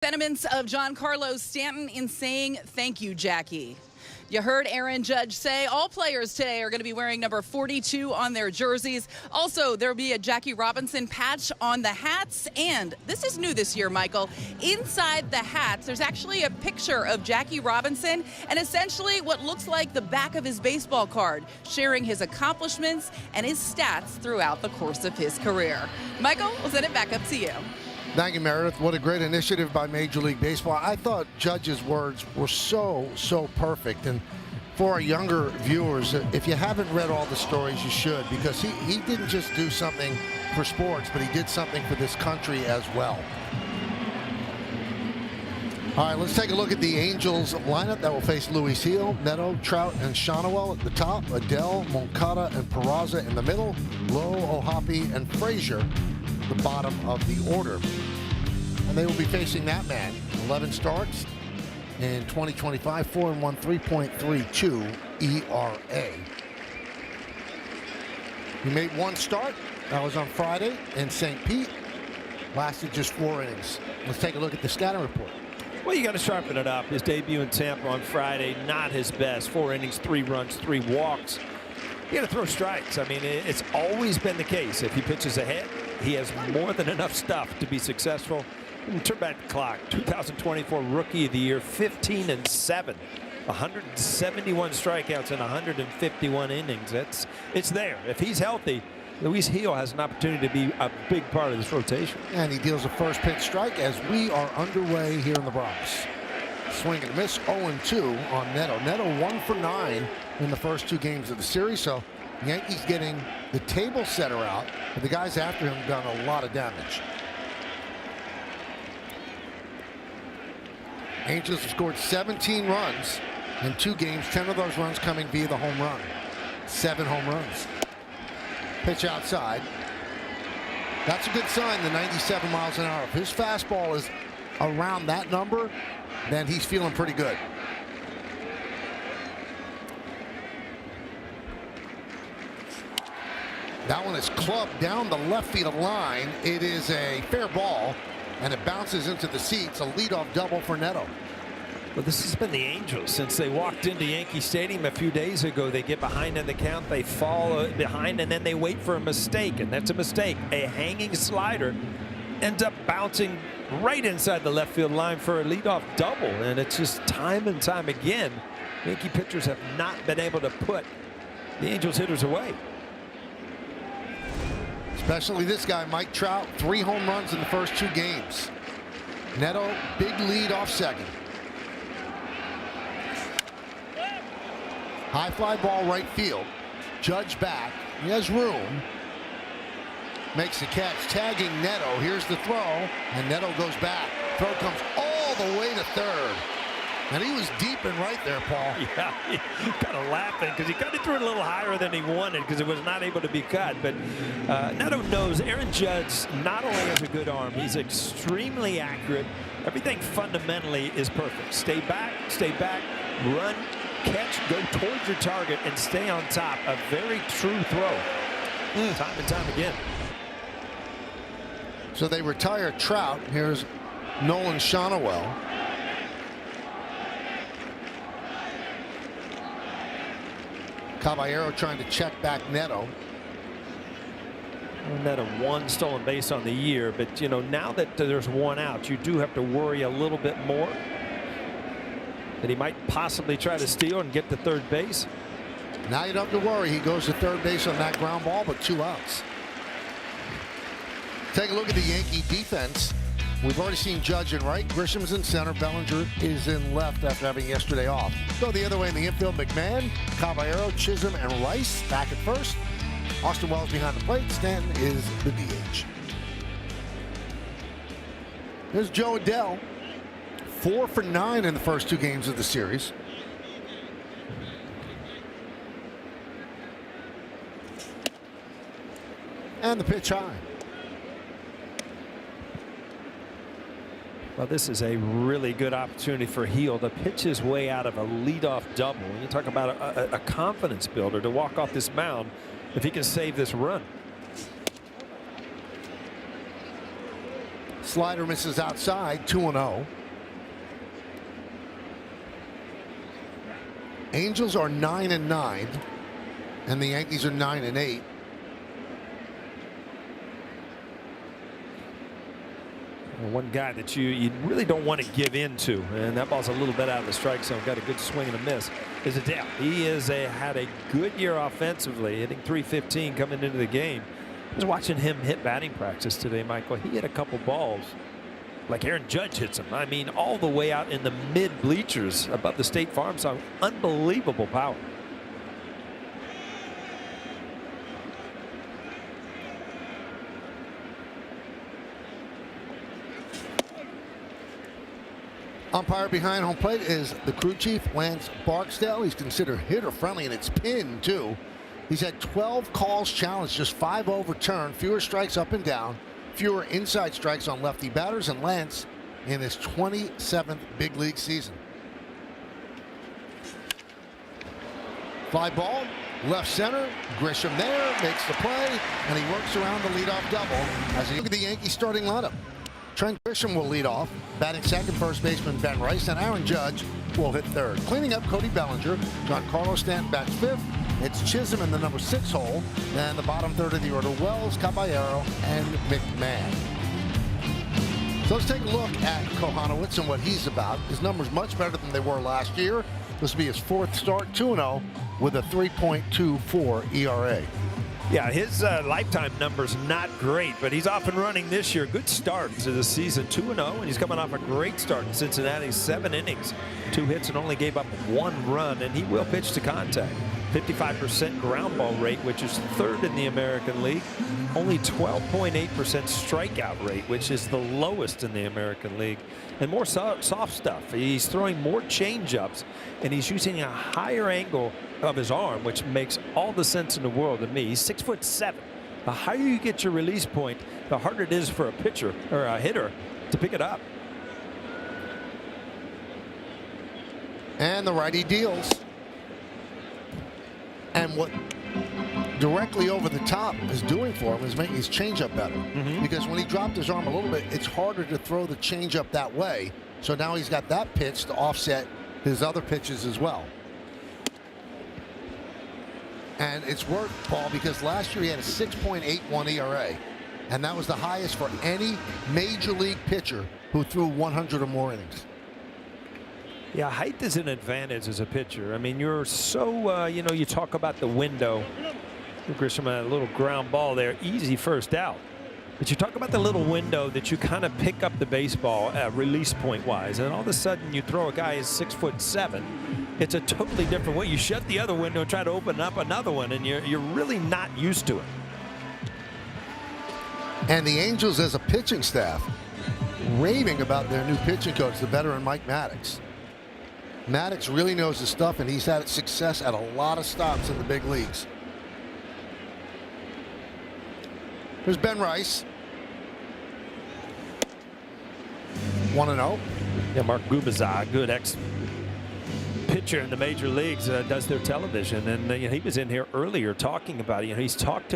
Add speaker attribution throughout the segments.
Speaker 1: Sentiments of Giancarlo Stanton in saying thank you, Jackie. You heard Aaron Judge say all players today are going to be wearing number 42 on their jerseys. Also, there'll be a Jackie Robinson patch on the hats. And this is new this year, Michael. Inside the hats, there's actually a picture of Jackie Robinson and essentially what looks like the back of his baseball card, sharing his accomplishments and his stats throughout the course of his career. Michael, we'll send it back up to you.
Speaker 2: Thank you, Meredith. What a great initiative by Major League Baseball. I thought Judge's words were so perfect. And for our younger viewers, if you haven't read all the stories, you should, because he didn't just do something for sports, but he did something for this country as well. All right, let's take a look at the Angels lineup that will face Luis Gil, Neto, Trout, and Shonwell at the top, Adele, Moncada, and Peraza in the middle, Lowe, Ohapi, and Frazier the bottom of the order. And they will be facing that man. 11 starts in 2025, 4-1, 3.32 ERA. He made one start. That was on Friday in St. Pete. Lasted just 4 innings. Let's take a look at the scouting report.
Speaker 3: Well, you got to sharpen it up. His debut in Tampa on Friday, not his best. 4 innings, 3 runs, 3 walks. You got to throw strikes. I mean, it's always been the case. If he pitches ahead, he has more than enough stuff to be successful. And turn back the clock. 2024 Rookie of the Year, 15-7, 171 strikeouts in 151 innings. It's there. If he's healthy, Luis Gil has an opportunity to be a big part of this rotation.
Speaker 2: And he deals a first pitch strike as we are underway here in the Bronx. Swing and miss, 0-2 on Neto. Neto 1 for 9 in the first 2 games of the series. So the Yankees getting the table setter out, but the guys after him done a lot of damage. Angels have scored 17 runs in 2 games, 10 of those runs coming via the home run. 7 home runs. Pitch outside. That's a good sign, the 97 miles an hour. If his fastball is around that number, then he's feeling pretty good. That one is clubbed down the left field line. It is a fair ball, and it bounces into the seats. A leadoff double for Neto.
Speaker 3: Well, this has been the Angels since they walked into Yankee Stadium a few days ago. They get behind in the count, they fall behind, and then they wait for a mistake, and that's a mistake. A hanging slider ends up bouncing right inside the left field line for a leadoff double, and it's just time and time again, Yankee pitchers have not been able to put the Angels hitters away.
Speaker 2: Especially this guy, Mike Trout, 3 home runs in the first 2 games. Neto, big lead off second. High fly ball right field. Judge back. He has room. Makes the catch, tagging Neto. Here's the throw, and Neto goes back. Throw comes all the way to third. And he was deep and right there, Paul.
Speaker 3: Yeah, kind of laughing because he kind of threw it a little higher than he wanted because it was not able to be cut. But Neto knows Aaron Judge not only has a good arm, he's extremely accurate. Everything fundamentally is perfect. Stay back, run, catch, go towards your target, and stay on top. A very true throw. Time and time again.
Speaker 2: So they retire Trout. Here's Nolan Shonwell. Caballero trying to check back Neto.
Speaker 3: Neto 1 stolen base on the year, but you know, now that there's 1 out, you do have to worry a little bit more that he might possibly try to steal and get to third base.
Speaker 2: Now you don't have to worry. He goes to third base on that ground ball, but 2 outs. Take a look at the Yankee defense. We've already seen Judge in right. Grisham's in center. Bellinger is in left after having yesterday off. Go the other way in the infield. McMahon, Caballero, Chisholm, and Rice back at first. Austin Wells behind the plate. Stanton is the DH. Here's Joe Adele. 4 for 9 in the first 2 games of the series. And the pitch high.
Speaker 3: Well, this is a really good opportunity for Gil to pitch his way out of a leadoff double. When you talk about a confidence builder to walk off this mound, if he can save this run.
Speaker 2: Slider misses outside, 2-0. Angels are 9-9, and the Yankees are 9-8.
Speaker 3: One guy that you really don't want to give in to, and that ball's a little bit out of the strike zone, got a good swing and a miss, is Adele. He had a good year offensively, hitting .315 coming into the game. I was watching him hit batting practice today, Michael. He hit a couple balls like Aaron Judge hits him. I mean, all the way out in the mid bleachers above the State Farm song. Unbelievable power.
Speaker 2: Umpire behind home plate is the crew chief, Lance Barksdale. He's considered hitter friendly, and it's pinned too. He's had 12 calls challenged, just 5 overturned, fewer strikes up and down, fewer inside strikes on lefty batters, and Lance in his 27th big league season. Fly ball, left center, Grisham there, makes the play, and he works around the leadoff double as he look at the Yankees starting lineup. Trent Grisham will lead off, batting second, first baseman Ben Rice, and Aaron Judge will hit third. Cleaning up, Cody Bellinger. Giancarlo Stanton bats fifth. It's Chisholm in the number 6 hole, and the bottom third of the order, Wells, Caballero, and McMahon. So let's take a look at Kohanowitz and what he's about. His numbers much better than they were last year. This will be his 4th start, 2-0 with a 3.24 ERA.
Speaker 3: Yeah, his lifetime number's not great, but he's off and running this year. Good start to the season, 2-0, and he's coming off a great start in Cincinnati. 7 innings, 2 hits, and only gave up 1 run, and he will pitch to contact. 55% ground ball rate, which is 3rd in the American League. Only 12.8% strikeout rate, which is the lowest in the American League. And more soft stuff. He's throwing more changeups, and he's using a higher angle of his arm, which makes all the sense in the world to me. He's 6'7". The higher you get your release point, the harder it is for a pitcher or a hitter to pick it up.
Speaker 2: And the righty deals. And what directly over the top is doing for him is making his changeup better. Because when he dropped his arm a little bit, it's harder to throw the changeup that way. So now he's got that pitch to offset his other pitches as well. And it's worked, Paul, because last year he had a 6.81 ERA. And that was the highest for any major league pitcher who threw 100 or more innings.
Speaker 3: Yeah, height is an advantage as a pitcher. I mean, you're so, you talk about the window. Grisham had a little ground ball there, easy first out. But you talk about the little window that you kind of pick up the baseball release point wise, and all of a sudden you throw a guy who's 6'7". It's a totally different way. You shut the other window and try to open up another one, and you're really not used to it.
Speaker 2: And the Angels as a pitching staff raving about their new pitching coach, the veteran Mike Maddox. Maddox really knows his stuff, and he's had success at a lot of stops in the big leagues. Here's Ben Rice. 1-0.
Speaker 3: Yeah, Mark Gubicza, good ex-pitcher in the major leagues, does their television, and he was in here earlier talking about it. He's talked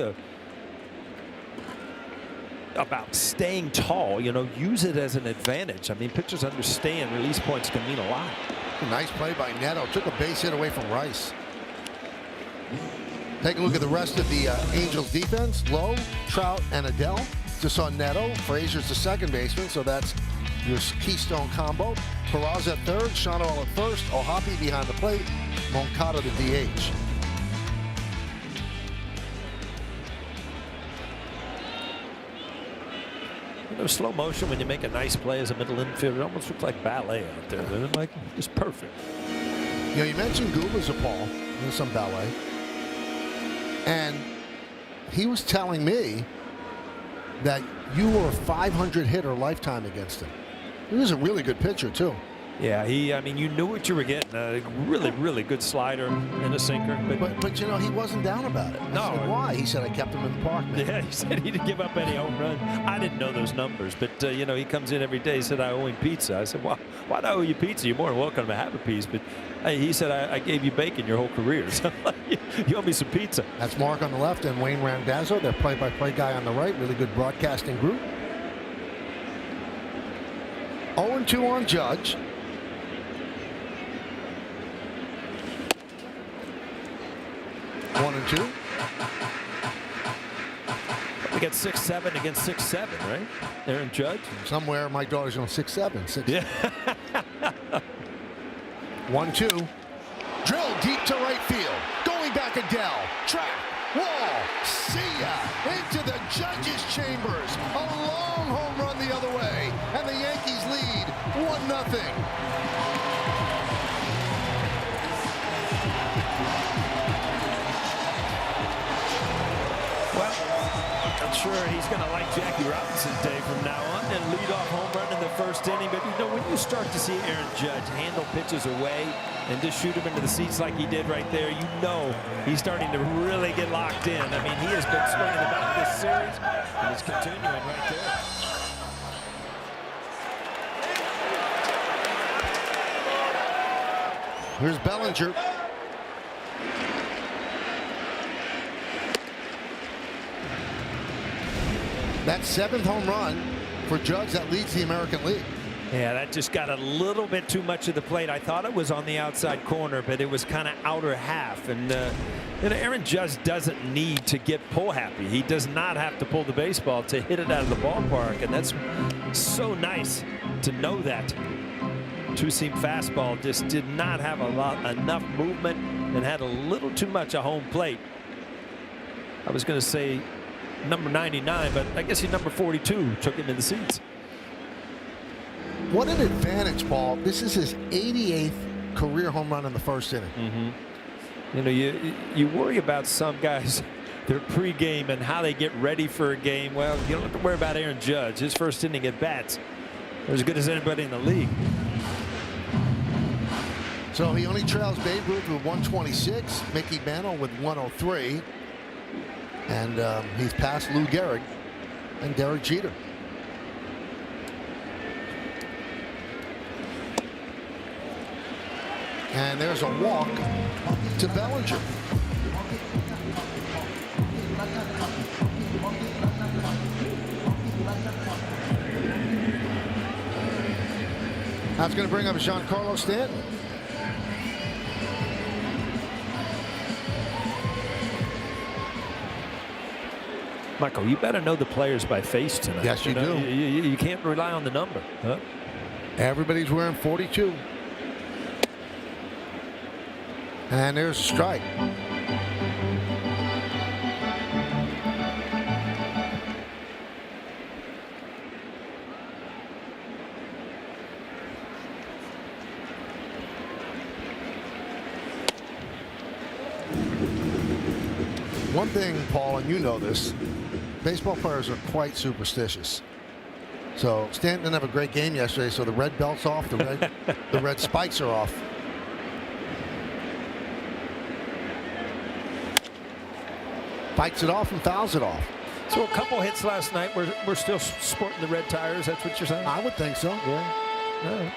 Speaker 3: about staying tall. Use it as an advantage. I mean, pitchers understand release points can mean a lot.
Speaker 2: Nice play by Neto. Took a base hit away from Rice. Take a look at the rest of the Angels defense. Lowe, Trout, and Adele. Just on Neto. Frazier's the second baseman, so that's your keystone combo. Peraza at third, Shawano at first, Ohapi behind the plate, Moncada the DH.
Speaker 3: Slow motion when you make a nice play as a middle infielder. It almost looks like ballet out there. Like, it's perfect.
Speaker 2: You mentioned Gubicza, Paul, in some ballet. And he was telling me that you were a 500 hitter lifetime against him. He was a really good pitcher, too.
Speaker 3: Yeah, I mean, you knew what you were getting. A really, really good slider and a sinker.
Speaker 2: But he wasn't down about it. I said, why? He said, I kept him in the park, man.
Speaker 3: Yeah, he said he didn't give up any home runs. I didn't know those numbers, but, he comes in every day. He said, I owe him pizza. I said, well, why do I owe you pizza? You're more than welcome to have a piece. But he said, I gave you bacon your whole career. So you owe me some pizza.
Speaker 2: That's Mark on the left and Wayne Randazzo, their play-by-play guy on the right. Really good broadcasting group. 0-2 on Judge. One and two.
Speaker 3: We got 6-7 against 6-7, right? Aaron Judge.
Speaker 2: Somewhere my daughter's on 6-7.
Speaker 3: Yeah.
Speaker 2: 1-2. Drill deep to right field. Going back Adele. Track. Wall. See ya. Into the judge's chambers. A long home run the other way. And the Yankees lead 1-0.
Speaker 3: I'm sure he's going to like Jackie Robinson's day from now on and lead off home run in the first inning. But, you know, when you start to see Aaron Judge handle pitches away and just shoot him into the seats like he did right there, you know he's starting to really get locked in. I mean, he has been swinging the bat this series, and it's continuing right there.
Speaker 2: Here's Bellinger. That's 7th home run for Judge. That leads the American League.
Speaker 3: Yeah, that just got a little bit too much of the plate. I thought it was on the outside corner, but it was kind of outer half. And you know, Aaron Judge doesn't need to get pull happy. He does not have to pull the baseball to hit it out of the ballpark, and that's so nice to know that. Two-seam fastball just did not have enough movement and had a little too much of home plate. I was going to say number 99, but I guess he number 42 took him in the seats.
Speaker 2: What an advantage, Paul. This is his 88th career home run in the first inning.
Speaker 3: You know, you worry about some guys, their pregame and how they get ready for a game. Well, you don't have to worry about Aaron Judge. His first inning at bats are as good as anybody in the league.
Speaker 2: So he only trails Babe Ruth with 126, Mickey Mantle with 103. And he's passed Lou Gehrig and Derek Jeter. And there's a walk to Bellinger. That's going to bring up Giancarlo Stanton.
Speaker 3: Michael, you better know the players by face tonight.
Speaker 2: Yes, you do.
Speaker 3: You can't rely on the number. Huh?
Speaker 2: Everybody's wearing 42. And there's a strike. One thing, Paul, and you know this, baseball players are quite superstitious. So Stanton didn't have a great game yesterday, so the red belt's off, the red spikes are off. Fights it off and fouls it off.
Speaker 3: So a couple hits last night. We're still sporting the red tires. That's what you're saying?
Speaker 2: I would think so.
Speaker 3: Yeah. All right.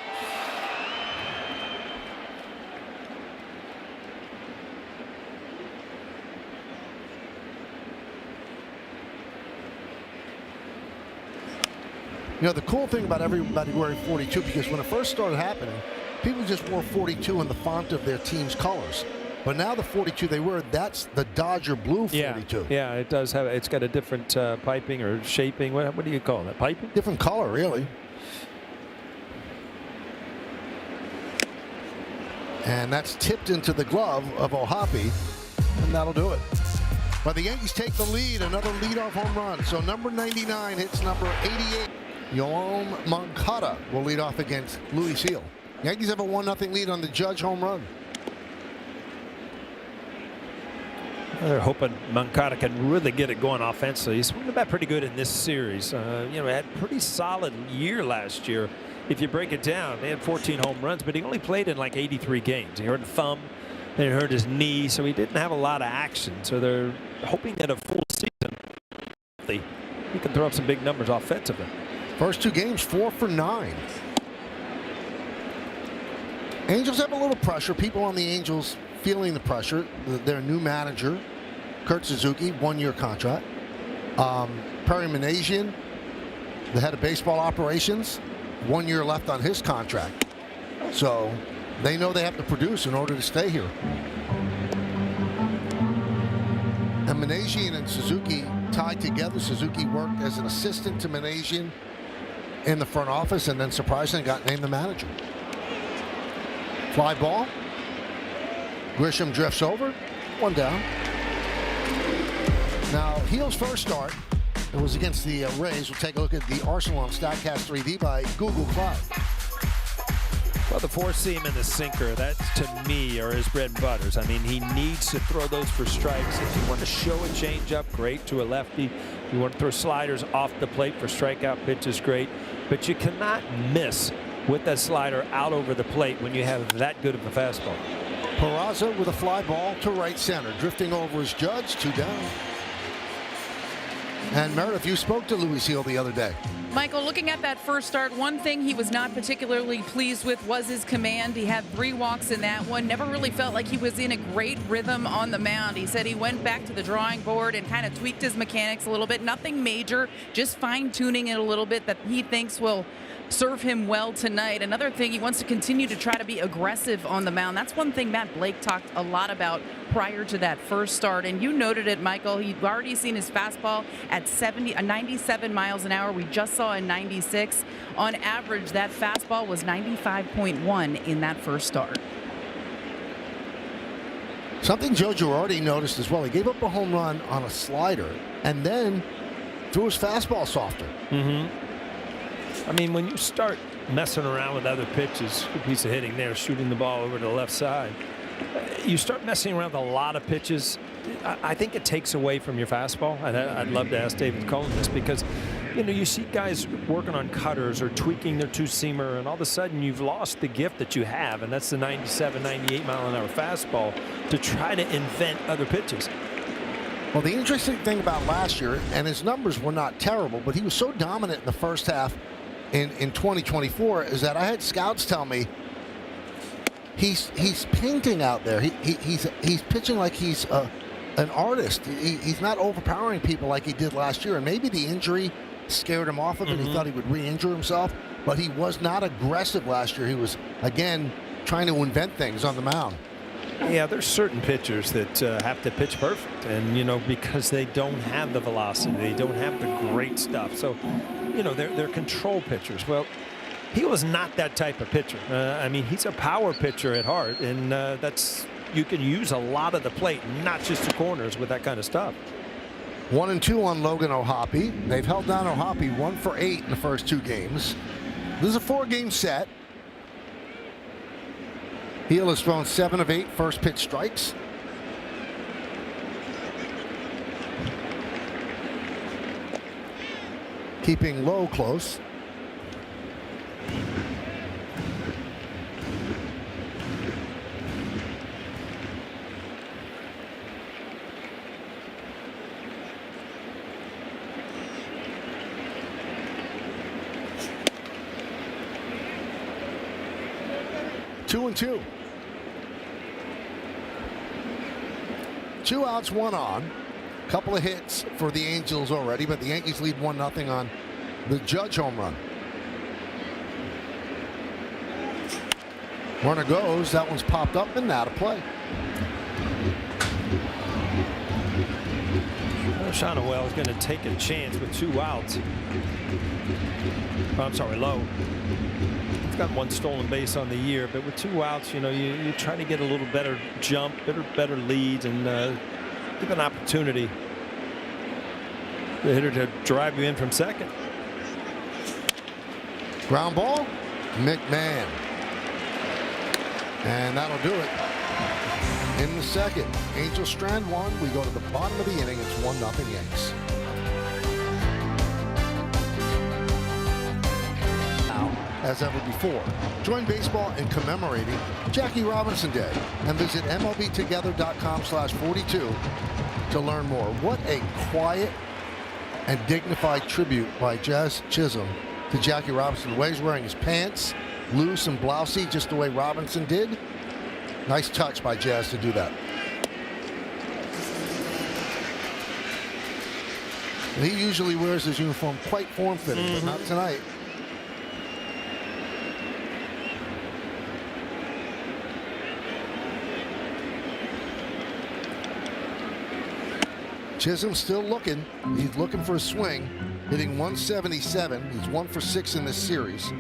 Speaker 2: You know, the cool thing about everybody wearing 42, because when it first started happening, people just wore 42 in the font of their team's colors. But now the 42 they wear, that's the Dodger blue 42.
Speaker 3: Yeah, it does have. It's got a different piping or shaping. What do you call that? Piping?
Speaker 2: Different color, really. And that's tipped into the glove of O'Hoppe, and that'll do it. But the Yankees take the lead, another leadoff home run. So number 99 hits number 88. Yoan Moncada will lead off against Louis Seal. Yankees have a 1-0 lead on the Judge home run.
Speaker 3: They're hoping Moncada can really get it going offensively. He's swinging the bat pretty good in this series. You know, had a pretty solid year last year. If you break it down, they had 14 home runs, but he only played in like 83 games. He hurt a thumb, then he hurt his knee, so he didn't have a lot of action. So they're hoping that a full season, he can throw up some big numbers offensively.
Speaker 2: First two games, 4 for 9. Angels have a little pressure. People on the Angels feeling the pressure. Their new manager, Kurt Suzuki, 1-year contract. Perry Manasian, the head of baseball operations, 1 year left on his contract. So they know they have to produce in order to stay here. And Minasian and Suzuki tied together. Suzuki worked as an assistant to Minasian in the front office, and then surprisingly got named the manager. Fly ball. Grisham drifts over. 1 down. Now, Heel's first start, it was against the Rays. We'll take a look at the Arsenal on StatCast 3D by Google Cloud.
Speaker 3: Well, the four seam and the sinker, that to me are his bread and butters. I mean, he needs to throw those for strikes. If you want to show a changeup, great, to a lefty. You want to throw sliders off the plate for strikeout pitches, great. But you cannot miss with that slider out over the plate when you have that good of a fastball.
Speaker 2: Peraza with a fly ball to right center. Drifting over is Judge, 2 down. And Meredith, you spoke to Luis Heel the other day.
Speaker 1: Michael, looking at that first start, one thing he was not particularly pleased with was his command. He had 3 walks in that one. Never really felt like he was in a great rhythm on the mound. He said he went back to the drawing board and kind of tweaked his mechanics a little bit. Nothing major, just fine-tuning it a little bit that he thinks will serve him well tonight. Another thing, he wants to continue to try to be aggressive on the mound. That's one thing Matt Blake talked a lot about prior to that first start, and you noted it, Michael. He'd already seen his fastball at 97 miles an hour. We just saw a 96. On average, that fastball was 95.1 in that first start.
Speaker 2: Something Joe Girardi noticed as well. He gave up a home run on a slider and then threw his fastball softer.
Speaker 3: I mean, when you start messing around with other pitches, a piece of hitting there, shooting the ball over to the left side, you start messing around with a lot of pitches. I think it takes away from your fastball. I'd love to ask David Cohn this, because you know, you see guys working on cutters or tweaking their two-seamer, and all of a sudden you've lost the gift that you have, and that's the 97, 98 mile an hour fastball, to try to invent other pitches.
Speaker 2: Well, the interesting thing about last year, and his numbers were not terrible, but he was so dominant in the first half in 2024, is that I had scouts tell me he's painting out there. He's pitching like he's an artist. He's not overpowering people like he did last year, and maybe the injury scared him off of it. He thought he would re-injure himself, but he was not aggressive last year. He was, again, trying to invent things on the mound.
Speaker 3: Yeah, there's certain pitchers that have to pitch perfect, and you know, because they don't have the velocity, they don't have the great stuff. So, you know, they're control pitchers. Well, he was not that type of pitcher. I mean, he's a power pitcher at heart, and you can use a lot of the plate, not just the corners, with that kind of stuff.
Speaker 2: 1-2 on Logan O'Hoppe. They've held down O'Hoppe 1 for 8 in the first 2 games. This is a 4-game set. Heel has thrown 7 of 8 first pitch strikes. Keeping Low close. Two and two. 2 outs, 1 on. Couple of hits for the Angels already, but the Yankees lead 1-0 on the Judge home run. Runner goes. That one's popped up and out of play.
Speaker 3: Shonowell is going to take a chance with 2 outs. Oh, I'm sorry, Low. He's got 1 stolen base on the year, but with 2 outs, you know, you try to get a little better jump, better leads, and give an opportunity the hitter to drive you in from second.
Speaker 2: Ground ball, McMahon. And that'll do it. In the second, Angels strand 1. We go to the bottom of the inning. It's 1-0 Yanks. Now, as ever before, join baseball in commemorating Jackie Robinson Day and visit MLBtogether.com/42 to learn more. What a quiet and dignified tribute by Jazz Chisholm to Jackie Robinson. The way he's wearing his pants, loose and blousy, just the way Robinson did. Nice touch by Jazz to do that. And he usually wears his uniform quite form-fitting, but not tonight. Chisholm still looking. He's looking for a swing. Hitting 177. He's 1 for 6 in this series.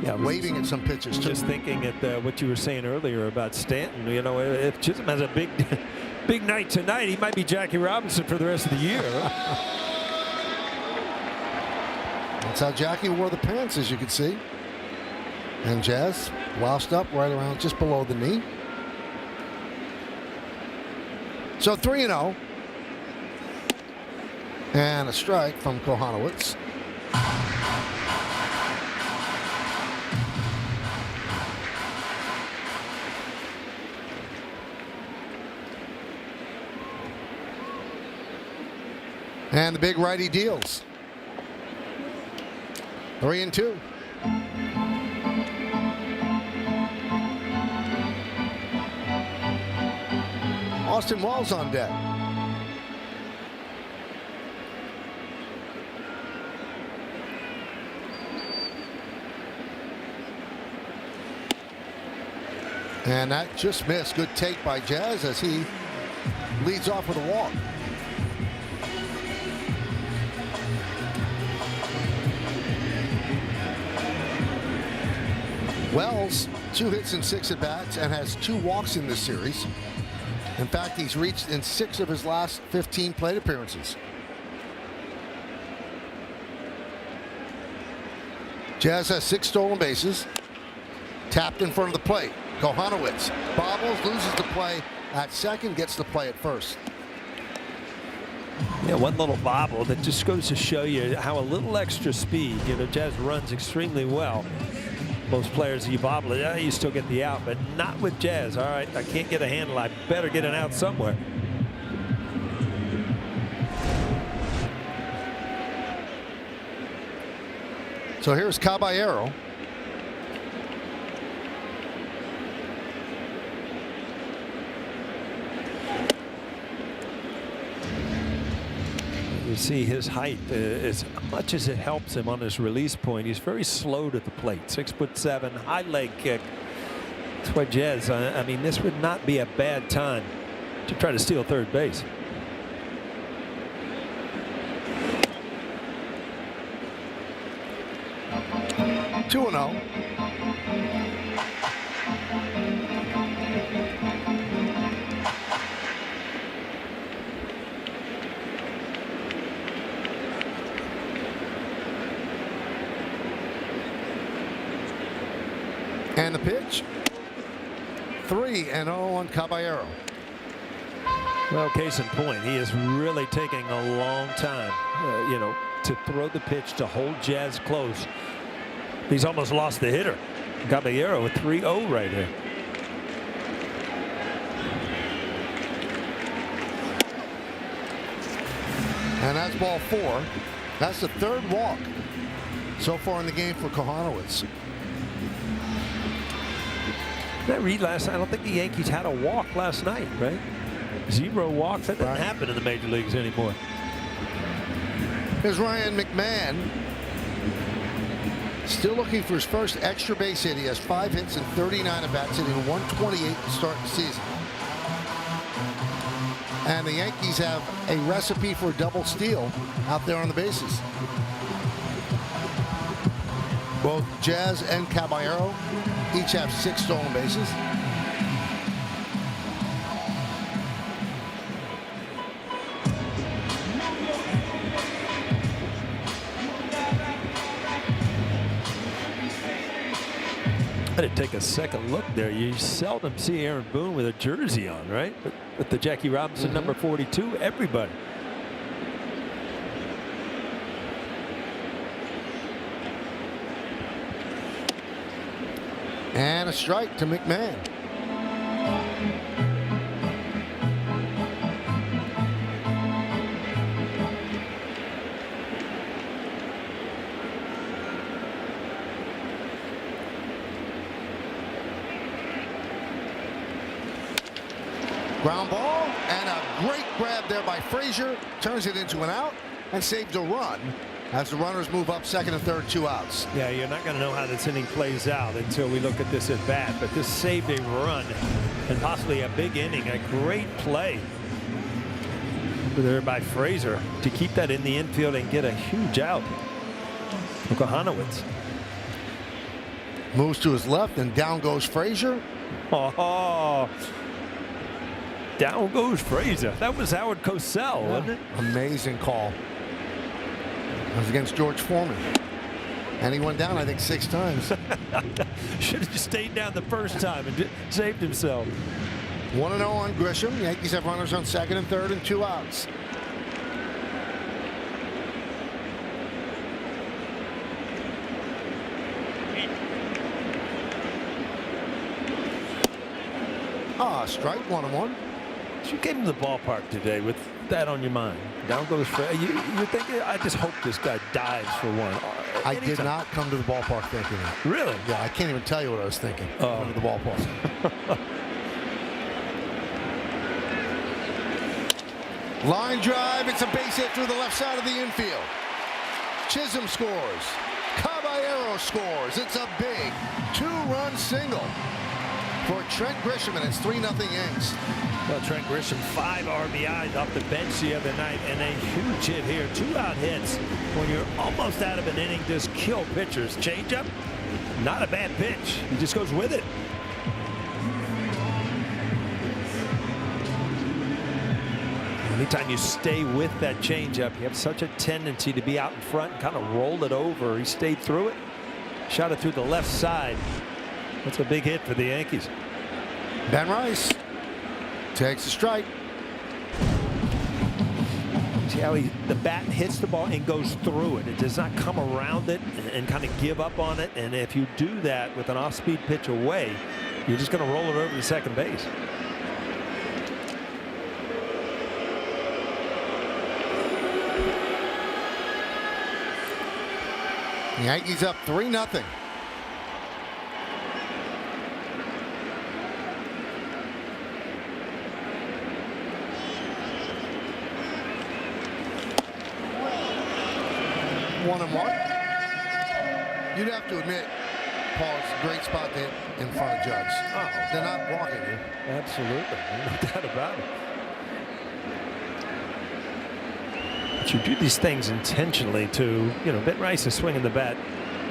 Speaker 3: Yeah,
Speaker 2: waving at some pitches too.
Speaker 3: Just thinking at what you were saying earlier about Stanton. You know, if Chisholm has a big night tonight, he might be Jackie Robinson for the rest of the year.
Speaker 2: That's how Jackie wore the pants, as you can see. And Jazz lost up right around just below the knee. So 3-0. And a strike from Kohanowitz. And the big righty deals. 3-2. Austin Wells on deck. And that just missed. Good take by Jazz as he leads off with a walk. Wells, 2 hits and 6 at-bats and has 2 walks in this series. In fact, he's reached in 6 of his last 15 plate appearances. Jazz has 6 stolen bases. Tapped in front of the plate. Kohanowitz bobbles, loses the play at second, gets the play at first.
Speaker 3: Yeah, one little bobble that just goes to show you how a little extra speed. You know, Jazz runs extremely well. Most players, you bobble it, you still get the out, but not with Jazz. All right, I can't get a handle. I better get an out somewhere.
Speaker 2: So here's Caballero.
Speaker 3: You see his height, as much as it helps him on his release point, he's very slow to the plate. 6'7", high leg kick. That's why Jazz, I mean, this would not be a bad time to try to steal third base.
Speaker 2: Two and 0. And the pitch. 3-0 on Caballero.
Speaker 3: Well, case in point, he is really taking a long time, you know, to throw the pitch to hold Jazz close. He's almost lost the hitter. Caballero with 3-0 right here.
Speaker 2: And that's ball 4. That's the 3rd walk so far in the game for Kohanowitz.
Speaker 3: Did I read last night? I don't think the Yankees had a walk last night, right? 0 walks. That doesn't happen in the major leagues anymore.
Speaker 2: Here's Ryan McMahon. Still looking for his first extra base hit. He has 5 hits and 39 at-bats, hitting 128 to start the season. And the Yankees have a recipe for a double steal out there on the bases. Both Jazz and Caballero each have 6 stolen bases.
Speaker 3: I had to take a second look there. You seldom see Aaron Boone with a jersey on, right? But with the Jackie Robinson number 42, everybody.
Speaker 2: And a strike to McMahon. Ground ball and a great grab there by Frazier. Turns it into an out and saves a run as the runners move up second and third, 2 outs.
Speaker 3: Yeah, you're not going to know how this inning plays out until we look at this at bat, but this saved a run and possibly a big inning. A great play there by Frazier to keep that in the infield and get a huge out. Kohanowitz
Speaker 2: moves to his left, and down goes Frazier.
Speaker 3: Oh, down goes Frazier. That was Howard Cosell, wasn't it?
Speaker 2: Amazing call. It was against George Foreman. And he went down, I think, 6 times.
Speaker 3: Should have just stayed down the first time and saved himself.
Speaker 2: 1-0 on Grisham. Yankees have runners on second and third and 2 outs. Strike, 1-1.
Speaker 3: You came to the ballpark today with that on your mind. Down goes Frazier. You're thinking, I just hope this guy dives for one.
Speaker 2: I did not come to the ballpark thinking that.
Speaker 3: Really?
Speaker 2: Yeah, I can't even tell you what I was thinking. Coming to the ballpark. Line drive. It's a base hit through the left side of the infield. Chisholm scores. Caballero scores. It's a big 2-run single for Trent Grisham, and it's 3-0 Yanks.
Speaker 3: Well, Trent Grisham, 5 RBIs off the bench the other night, and a huge hit here. 2-out hits when you're almost out of an inning. Just kill pitchers. Changeup, not a bad pitch. He just goes with it. Anytime you stay with that changeup, you have such a tendency to be out in front and kind of roll it over. He stayed through it, shot it through the left side. That's a big hit for the Yankees.
Speaker 2: Ben Rice takes a strike.
Speaker 3: See how the bat hits the ball and goes through it. It does not come around it and kind of give up on it. And if you do that with an off-speed pitch away, you're just going to roll it over to second base.
Speaker 2: The Yankees up 3-0. One and one. You'd have to admit, Paul, it's a great spot to hit in front of Judge. Oh, they're not walking you.
Speaker 3: Absolutely, no doubt about it. But you do these things intentionally to, Ben Rice is swinging the bat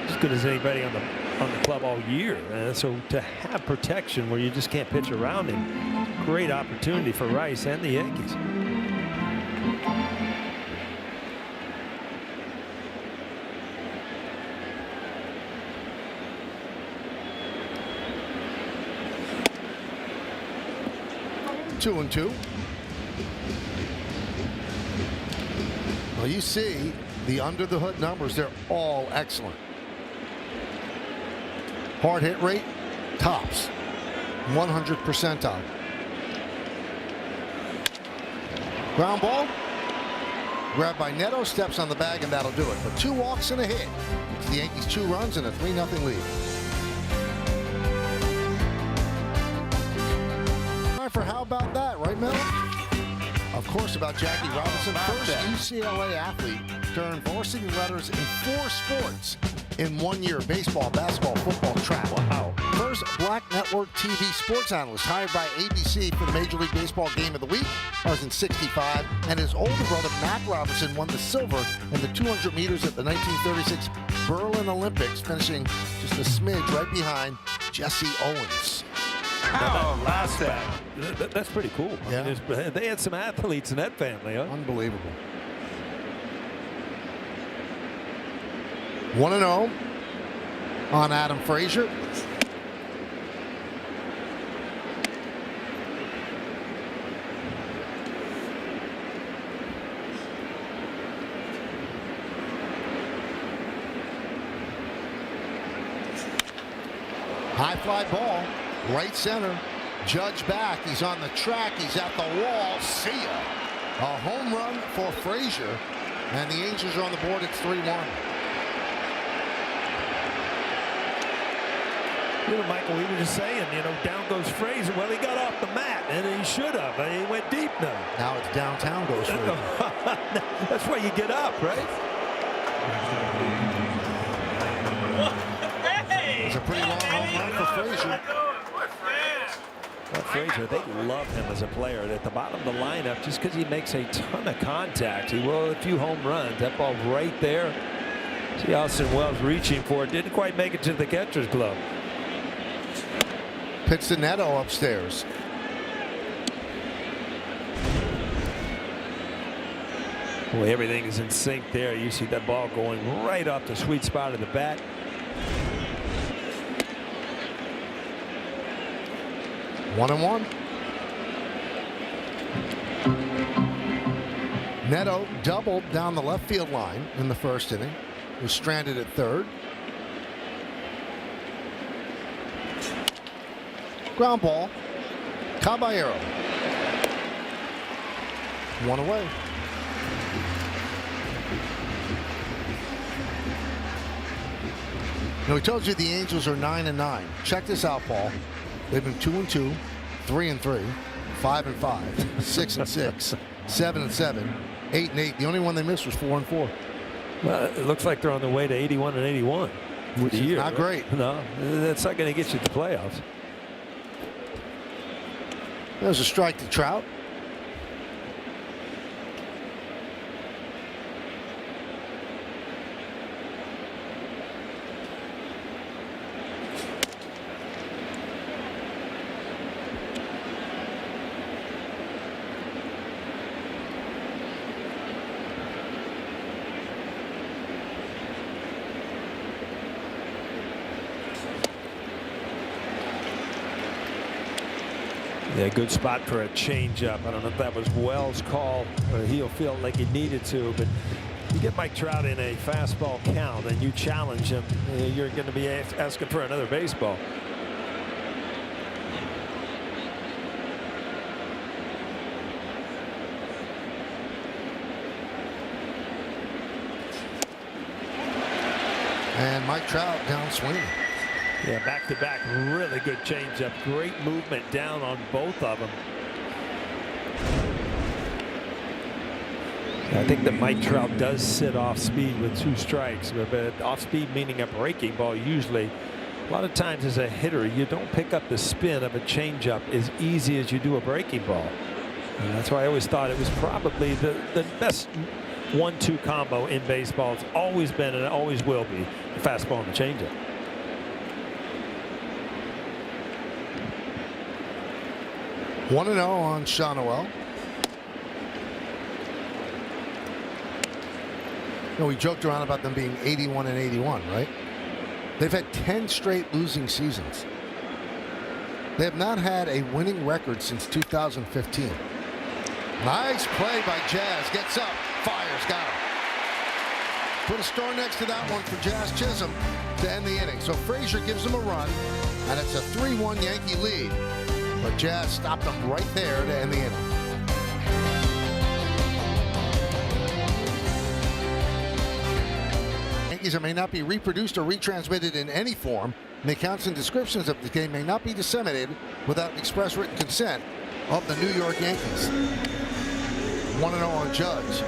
Speaker 3: as good as anybody on the club all year. And so to have protection where you just can't pitch around him, great opportunity for Rice and the Yankees.
Speaker 2: Two and two. Well, you see the under the hood numbers, they're all excellent. Hard hit rate, tops, 100 percentile. Ground ball, grabbed by Neto, steps on the bag, and that'll do it. But 2 walks and a hit. It's the Yankees 2 runs and a 3-0 lead. For how about that, right, Mel? Of course, about Jackie Robinson, first UCLA athlete to earn varsity letters in 4 sports in 1 year: baseball, basketball, football, track. Wow. First Black Network TV sports analyst hired by ABC for the Major League Baseball Game of the Week. That was in '65, and his older brother Mac Robinson won the silver in the 200 meters at the 1936 Berlin Olympics, finishing just a smidge right behind Jesse Owens.
Speaker 3: That's pretty cool.
Speaker 2: Yeah.
Speaker 3: I mean, they had some athletes in that family, huh?
Speaker 2: Unbelievable. 1-0 on Adam Frazier. High fly ball. Right center. Judge back. He's on the track. He's at the wall. See ya. A home run for Frazier. And the Angels are on the board. It's 3-1.
Speaker 3: Michael, we were just saying, down goes Frazier. Well, he got off the mat, and he should have. And he went deep now.
Speaker 2: Now it's downtown goes Frazier.
Speaker 3: That's where you get up, right?
Speaker 2: It's a pretty long home run for Frazier.
Speaker 3: Well, Frazier, they love him as a player at the bottom of the lineup just because he makes a ton of contact. He will a few home runs. That ball right there. See Austin Wells reaching for it. Didn't quite make it to the catcher's glove.
Speaker 2: Pitch to Neto upstairs.
Speaker 3: Boy, everything is in sync there. You see that ball going right off the sweet spot of the bat.
Speaker 2: One and one. Neto doubled down the left field line in the first inning. Was stranded at third. Ground ball. Caballero. One away. Now, we told you the Angels are 9-9. Check this out, Paul. They've been 2-2, 3-3, 5-5, 6-6, 7-7, 8-8. The only one they missed was 4-4.
Speaker 3: Well, it looks like they're on the way to 81-81.
Speaker 2: Which is not great.
Speaker 3: No, that's not going to get you to the playoffs.
Speaker 2: There's a strike to Trout.
Speaker 3: Yeah, good spot for a changeup. I don't know if that was Wells' call or he'll feel like he needed to, but you get Mike Trout in a fastball count and you challenge him, you're going to be asking for another baseball.
Speaker 2: And Mike Trout down swinging.
Speaker 3: Yeah, back-to-back, really good changeup. Great movement down on both of them. I think that Mike Trout does sit off speed with 2 strikes, but off speed meaning a breaking ball. Usually, a lot of times as a hitter, you don't pick up the spin of a changeup as easy as you do a breaking ball. And that's why I always thought it was probably the best 1-2 combo in baseball. It's always been and it always will be the fastball and the changeup.
Speaker 2: One 1-0 on Shawnoel. You know, we joked around about them being 81-81, right? They've had 10 straight losing seasons. They have not had a winning record since 2015. Nice play by Jazz. Gets up, fires, got him. Put a star next to that one for Jazz Chisholm to end the inning. So Frazier gives him a run, and it's a 3-1 Yankee lead. But Jazz stopped them right there to end the inning. Yankees may not be reproduced or retransmitted in any form, and the accounts and descriptions of the game may not be disseminated without express written consent of the New York Yankees. 1-0 on Judge.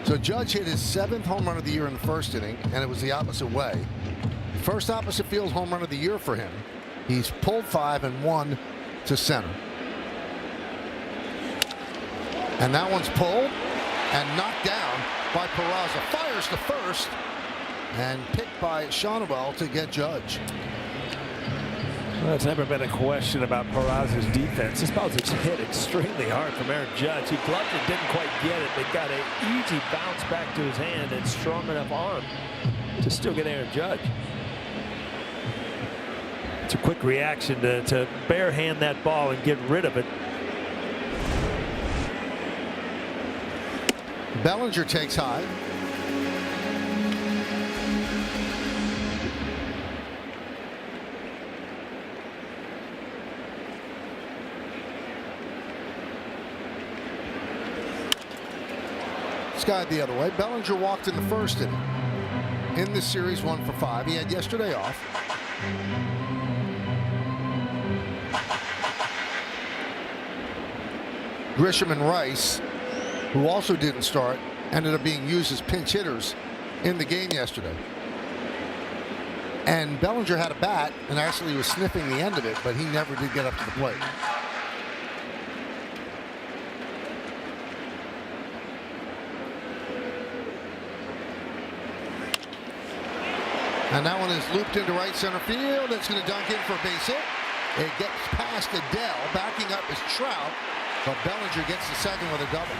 Speaker 2: So Judge hit his 7th home run of the year in the first inning, and it was the opposite way. First opposite field home run of the year for him. He's pulled 5 and 1 to center. And that one's pulled and knocked down by Peraza. Fires to first and picked by Shawnoel to get Judge.
Speaker 3: Well, it's never been a question about Peraza's defense. This ball was hit extremely hard from Aaron Judge. He gloved it, didn't quite get it, but got an easy bounce back to his hand and strong enough arm to still get Aaron Judge. It's a quick reaction to bare hand that ball and get rid of it.
Speaker 2: Bellinger takes high. Skied the other way. Bellinger walked in the first inning. In this series, 1 for 5. He had yesterday off. Grisham and Rice who also didn't start, ended up being used as pinch hitters in the game yesterday. And Bellinger had a bat and actually was sniffing the end of it, but he never did get up to the plate. And that one is looped into right center field. It's going to dunk in for a base hit. It gets past Adele. Backing up is Trout. But Bellinger gets the second with a double.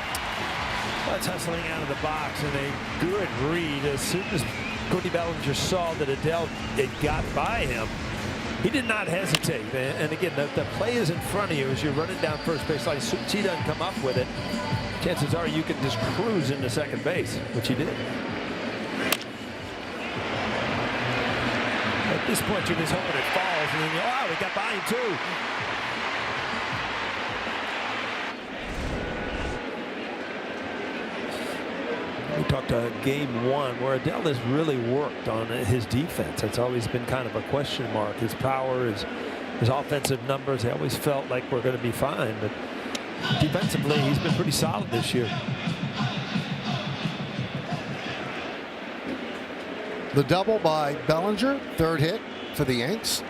Speaker 3: Well, it's hustling out of the box, and a good read. As soon as Cody Bellinger saw that Adele had got by him, he did not hesitate. And again, the play is in front of you as you're running down first base line. As soon as he doesn't come up with it, chances are you can just cruise into second base, which he did. At this point, you're just hoping it falls, and then oh, we got by him too. We talked game one where Adele has really worked on his defense. It's always been kind of a question mark. His power, his offensive numbers, they always felt like we're going to be fine. But defensively, he's been pretty solid this year.
Speaker 2: The double by Bellinger, third hit for the Yanks.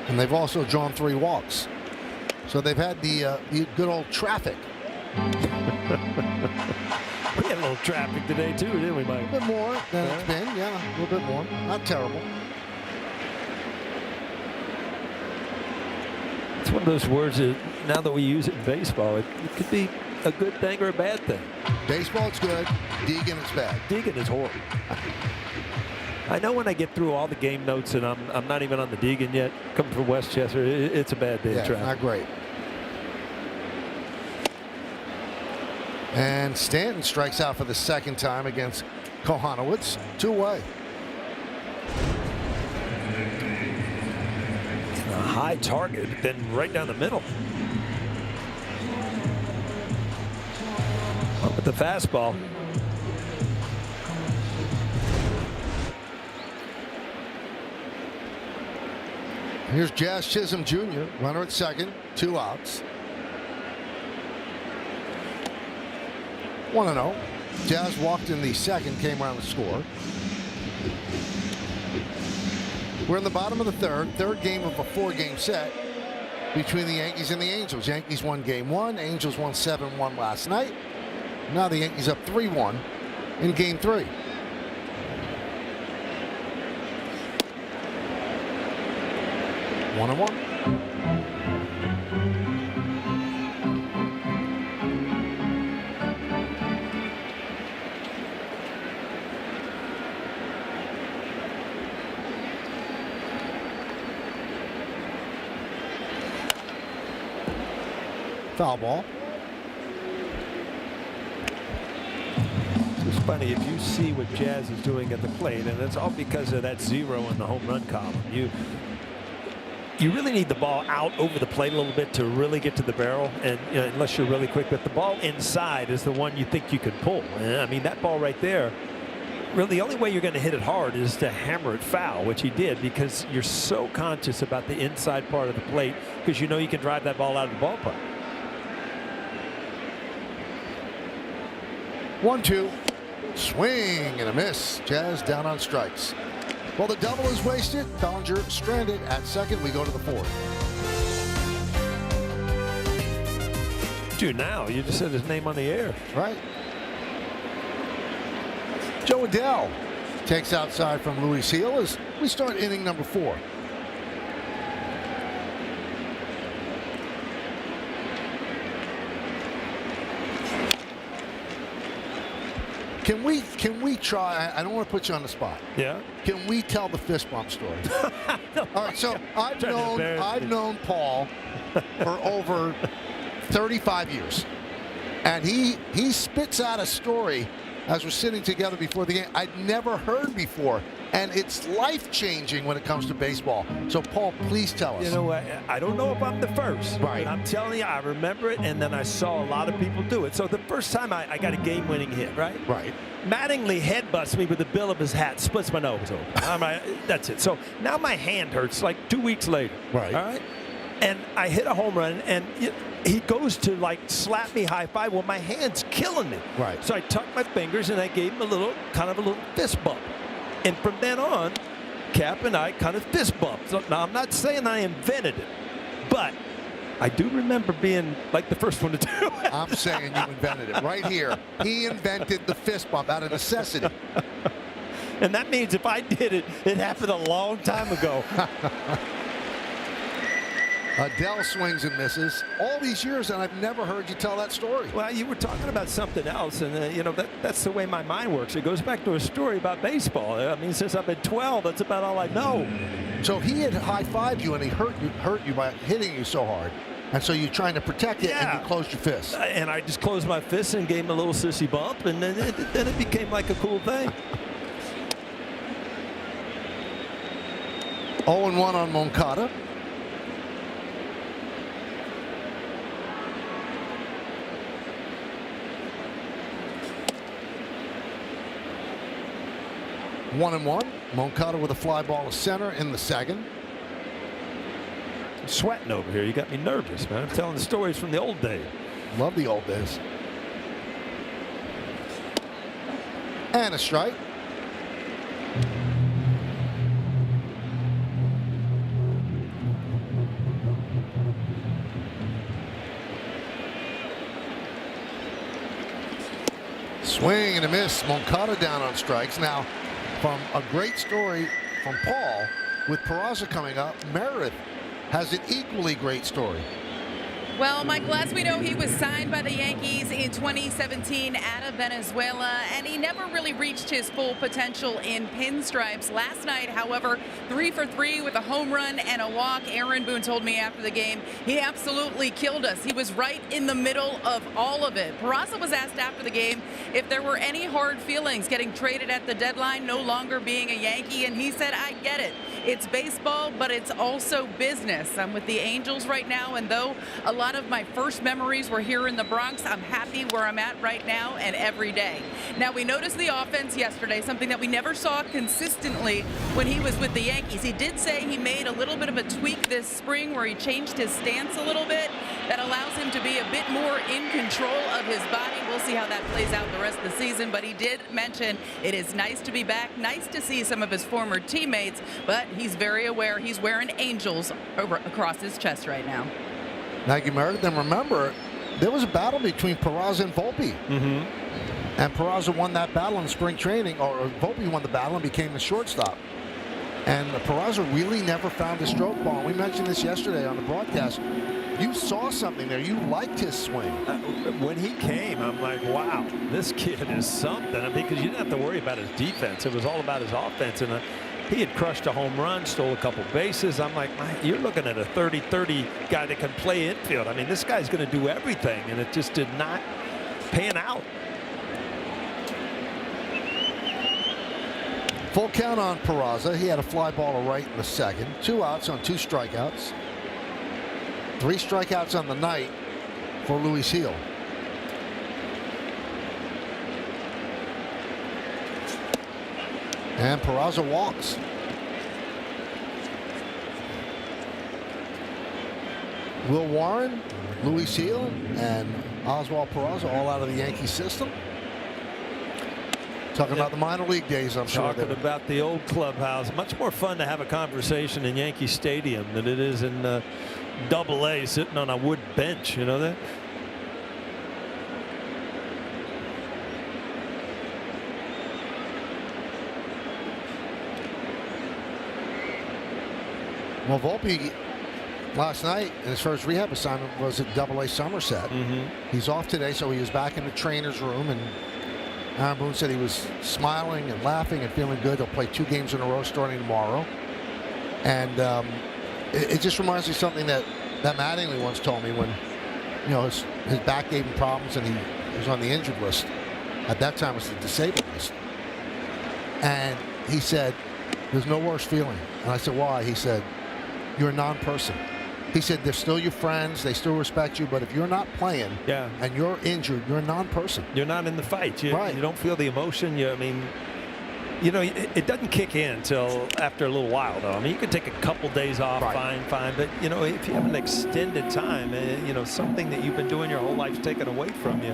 Speaker 2: And they've also drawn 3 walks. So they've had the good old traffic.
Speaker 3: We had a little traffic today too, didn't we, Mike?
Speaker 2: A bit more than it's been, yeah, a little bit more. Not terrible.
Speaker 3: It's one of those words that now that we use it in baseball, it could be a good thing or a bad thing.
Speaker 2: Baseball, it's good. Deegan, it's bad.
Speaker 3: Deegan is horrible. I know when I get through all the game notes and I'm not even on the Deegan yet, coming from Westchester, it's a bad day of traffic.
Speaker 2: Not great. And Stanton strikes out for the second time against Kohanowitz. 2-away.
Speaker 3: A high target, then right down the middle. Up with the fastball.
Speaker 2: Here's Jazz Chisholm Jr., runner at second, 2 outs. 1-0. Jazz walked in the second, came around to score. We're in the bottom of the third game of a 4-game set between the Yankees and the Angels. Yankees won game 1, Angels won 7-1 last night. Now the Yankees up 3-1 in game 3. One and one. Foul ball.
Speaker 3: It's funny if you see what Jazz is doing at the plate, and it's all because of that 0 in the home run column. You really need the ball out over the plate a little bit to really get to the barrel, and unless you're really quick. But the ball inside is the one you think you can pull. And I mean, that ball right there, really the only way you're going to hit it hard is to hammer it foul, which he did, because you're so conscious about the inside part of the plate because you know you can drive that ball out of the ballpark.
Speaker 2: 1-2. Swing and a miss. Jazz down on strikes. Well, the double is wasted. Bellinger stranded at second. We go to the 4th.
Speaker 3: Dude, now you just said his name on the air.
Speaker 2: Right. Joe Adele takes outside from Luis Gil as we start inning number 4. Can we try? I don't want to put you on the spot.
Speaker 3: Yeah.
Speaker 2: Can we tell the fist bump story?
Speaker 3: No,
Speaker 2: all right. So I've known Paul for over 35 years, and he spits out a story as we're sitting together before the game I'd never heard before, and it's life-changing when it comes to baseball. So Paul, please tell us.
Speaker 3: You know what? I don't know if I'm the first.
Speaker 2: Right.
Speaker 3: But I'm telling you, I remember it, and then I saw a lot of people do it. So the first time I got a game-winning hit, right?
Speaker 2: Right.
Speaker 3: Mattingly headbutts me with the bill of his hat, splits my nose open. That's it. So now my hand hurts like 2 weeks later.
Speaker 2: Right.
Speaker 3: All right. and I hit a home run, and he goes to like slap me high five. Well, my hand's killing me.
Speaker 2: Right.
Speaker 3: So I tucked my fingers and I gave him a little fist bump. And from then on, Cap and I kind of fist bumped. So now I'm not saying I invented it, but I do remember being like the first one to do it.
Speaker 2: I'm saying you invented it right here. He invented the fist bump out of necessity.
Speaker 3: And that means if I did it, it happened a long time ago.
Speaker 2: Adele swings and misses all these years, and I've never heard you tell that story.
Speaker 3: Well, you were talking about something else, and you know that's the way my mind works. It goes back to a story about baseball. I mean, since I've been 12, that's about all I know.
Speaker 2: So he had high-fived you, and he hurt you by hitting you so hard, and so you're trying to protect it, and you closed your fist.
Speaker 3: And I just closed my fist and gave him a little sissy bump, and then it became like a cool thing.
Speaker 2: 0-1 on Moncada. One and one. Moncada with a fly ball to center in the second.
Speaker 3: I'm sweating over here. You got me nervous, man. I'm telling the stories from the old days.
Speaker 2: Love the old days. And a strike. Swing and a miss. Moncada down on strikes. Now, from a great story from Paul, with Peraza coming up, Meredith has an equally great story.
Speaker 1: Well, Michael, as we know, he was signed by the Yankees in 2017 out of Venezuela, and he never really reached his full potential in pinstripes. Last night, however, 3 for 3 with a home run and a walk. Aaron Boone told me after the game, he absolutely killed us. He was right in the middle of all of it. Peraza was asked after the game if there were any hard feelings getting traded at the deadline, no longer being a Yankee, and he said, I get it. It's baseball, but it's also business. I'm with the Angels right now, and though a lot of my first memories were here in the Bronx, I'm happy where I'm at right now and every day. Now, we noticed the offense yesterday, something that we never saw consistently when he was with the Yankees. He did say he made a little bit of a tweak this spring where he changed his stance a little bit. That allows him to be a bit more in control of his body. We'll see how that plays out the rest of the season, but he did mention it is nice to be back, nice to see some of his former teammates, but he's very aware he's wearing Angels across his chest right now.
Speaker 2: Thank you, Meredith. And remember, there was a battle between Peraza and Volpe. And Peraza won that battle in spring training, or Volpe won the battle and became the shortstop. And Peraza really never found his stroke ball. We mentioned this yesterday on the broadcast. You saw something there. You liked his swing.
Speaker 3: When he came, I'm like, wow, this kid is something. I mean, because you didn't have to worry about his defense. It was all about his offense. And he had crushed a home run, stole a couple bases. I'm like, you're looking at a 30-30 guy that can play infield. I mean, this guy's going to do everything, and it just did not pan out.
Speaker 2: Full count on Peraza. He had a fly ball to right in the second. 2 outs on 2 strikeouts. 3 strikeouts on the night for Luis Gil. And Peraza walks. Will Warren, Luis Gil, and Oswald Peraza all out of the Yankee system. Talking about the minor league days, I'm sure.
Speaker 3: Talking about the old clubhouse. Much more fun to have a conversation in Yankee Stadium than it is in AA sitting on a wood bench. You know that?
Speaker 2: Well, Volpe last night in his first rehab assignment was at AA Somerset. He's off today, so he was back in the trainer's room, and Aaron Boone said he was smiling and laughing and feeling good. He'll play 2 games in a row starting tomorrow. And it just reminds me of something that Mattingly once told me when, you know, his back gave him problems and he was on the injured list. At that time, it was the disabled list. And he said, there's no worse feeling. And I said, why? He said, you're a non-person. He said, they're still your friends. They still respect you. But if you're not playing and you're injured, you're a non-person.
Speaker 3: You're not in the fight. You don't feel the emotion. I mean, You know, it doesn't kick in until after a little while, though. I mean, you could take a couple days off,
Speaker 2: Right.
Speaker 3: fine. But, you know, if you have an extended time, you know, something that you've been doing your whole life taken away from you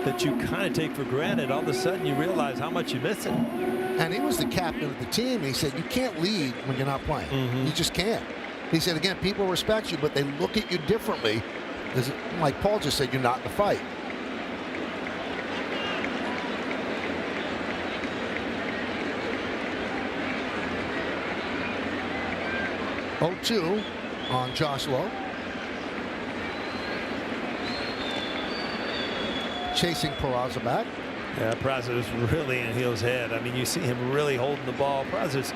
Speaker 3: that you kind of take for granted, all of a sudden you realize how much you miss it.
Speaker 2: And he was the captain of the team. And he said, you can't lead when you're not playing. You just can't. He said, again, people respect you, but they look at you differently. Because, like Paul just said, you're not in the fight. Oh-2 on Josh Lowe. Chasing Peraza back.
Speaker 3: Yeah, Peraza is really in Hill's head. I mean, you see him really holding the ball. Peraza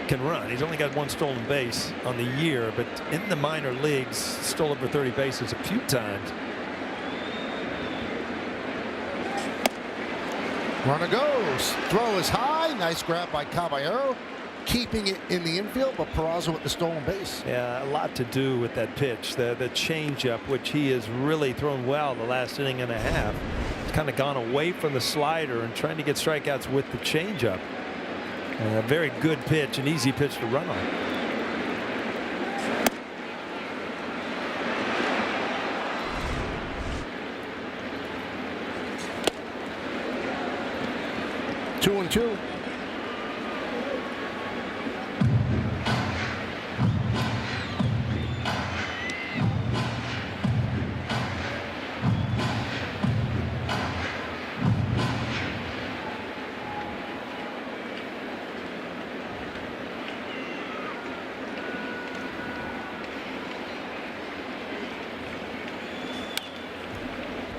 Speaker 3: can run. He's only got 1 stolen base on the year, but in the minor leagues, stole over 30 bases a few times.
Speaker 2: Runner goes. Throw is high. Nice grab by Caballero. Keeping it in the infield, but Peraza with the stolen base.
Speaker 3: Yeah, a lot to do with that pitch, the changeup, which he has really thrown well the last inning and a half. He's kind of gone away from the slider and trying to get strikeouts with the changeup. A very good pitch, an easy pitch to run on.
Speaker 2: Two and two.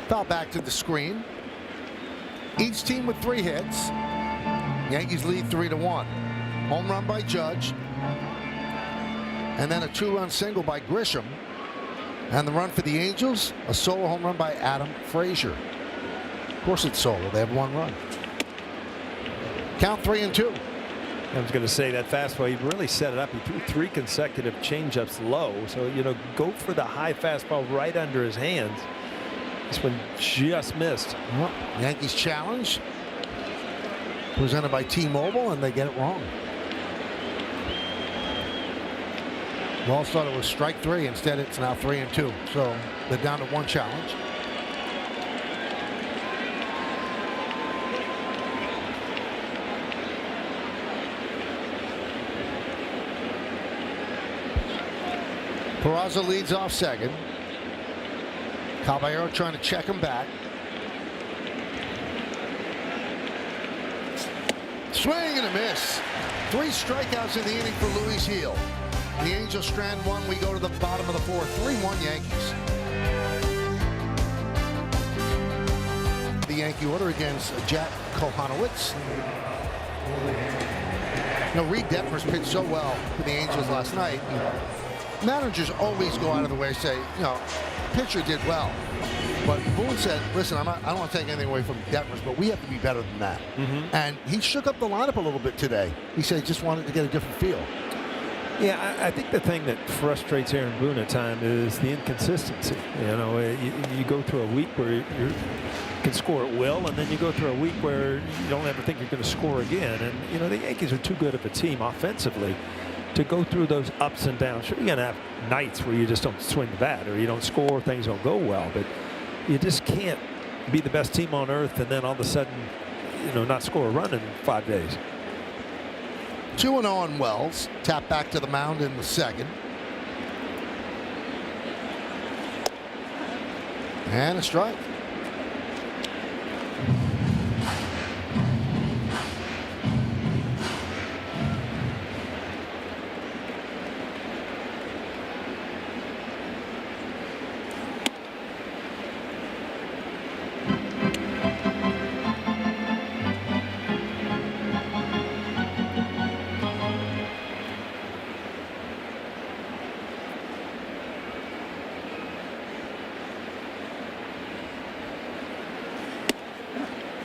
Speaker 2: Foul back to the screen. Each team with 3 hits. Yankees lead 3-1. Home run by Judge. And then a 2-run single by Grisham. And the run for the Angels, a solo home run by Adam Frazier. Of course it's solo. They have 1 run. Count 3-2.
Speaker 3: I was going to say that fastball, he really set it up. He threw 3 consecutive changeups low. So, you know, go for the high fastball right under his hands. This one just missed.
Speaker 2: Well, Yankees challenge. Presented by T-Mobile, and they get it wrong. Ball started with strike 3. Instead, it's now 3-2. So they're down to 1 challenge. Peraza leads off second. Caballero trying to check him back. Swing and a miss. 3 strikeouts in the inning for Luis Gil. The Angels strand 1. We go to the bottom of the 4th. 3-1 Yankees. The Yankee order against Jack Kohanowitz. You know, Reed Detmers pitched so well for the Angels last night. Managers always go out of the way and say, you know, pitcher did well. But Boone said, listen, I don't want to take anything away from Detmers, but we have to be better than that. And he shook up the lineup a little bit today. He said he just wanted to get a different feel.
Speaker 3: Yeah, I think the thing that frustrates Aaron Boone at times is the inconsistency. You know, you go through a week where you can score at will, and then you go through a week where you don't ever think you're going to score again. And, you know, the Yankees are too good of a team offensively to go through those ups and downs. Sure, you're going to have nights where you just don't swing the bat or you don't score, things don't go well, but you just can't be the best team on earth and then all of a sudden, you know, not score a run in 5 days.
Speaker 2: 2-0 on Wells. Tap back to the mound in the second. And a strike.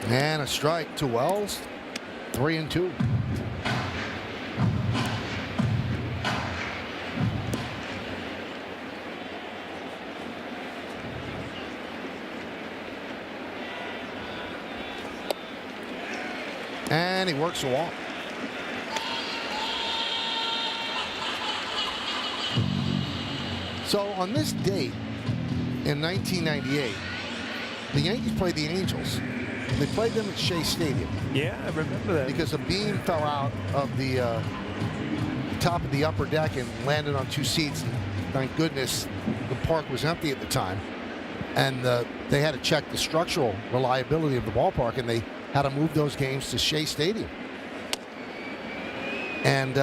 Speaker 2: And a strike to Wells. 3-2. And he works a walk. So on this date in 1998, the Yankees played the Angels. They played them at Shea Stadium.
Speaker 3: Yeah, I remember that.
Speaker 2: Because a beam fell out of the top of the upper deck and landed on 2 seats. And thank goodness the park was empty at the time. And they had to check the structural reliability of the ballpark, and they had to move those games to Shea Stadium. And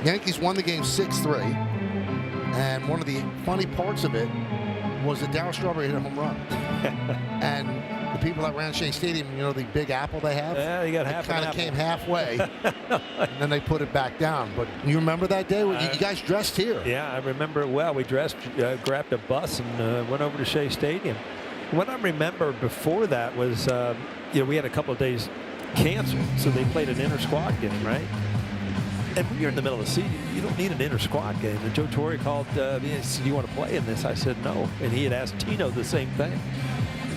Speaker 2: Yankees won the game 6-3. And one of the funny parts of it was that Darryl Strawberry hit a home run. And the people that ran Shea Stadium, you know, the big apple they have?
Speaker 3: Yeah, they got half an
Speaker 2: kind of
Speaker 3: apple.
Speaker 2: came halfway, and then they put it back down. But you remember that day? You guys dressed here.
Speaker 3: Yeah, I remember it well. We dressed, grabbed a bus, and went over to Shea Stadium. What I remember before that was, you know, we had a couple of days canceled, so they played an inter-squad game, right? And when you're in the middle of the season, you don't need an inter-squad game. And Joe Torre called, he said, "Do you want to play in this?" I said, "No." And he had asked Tino the same thing.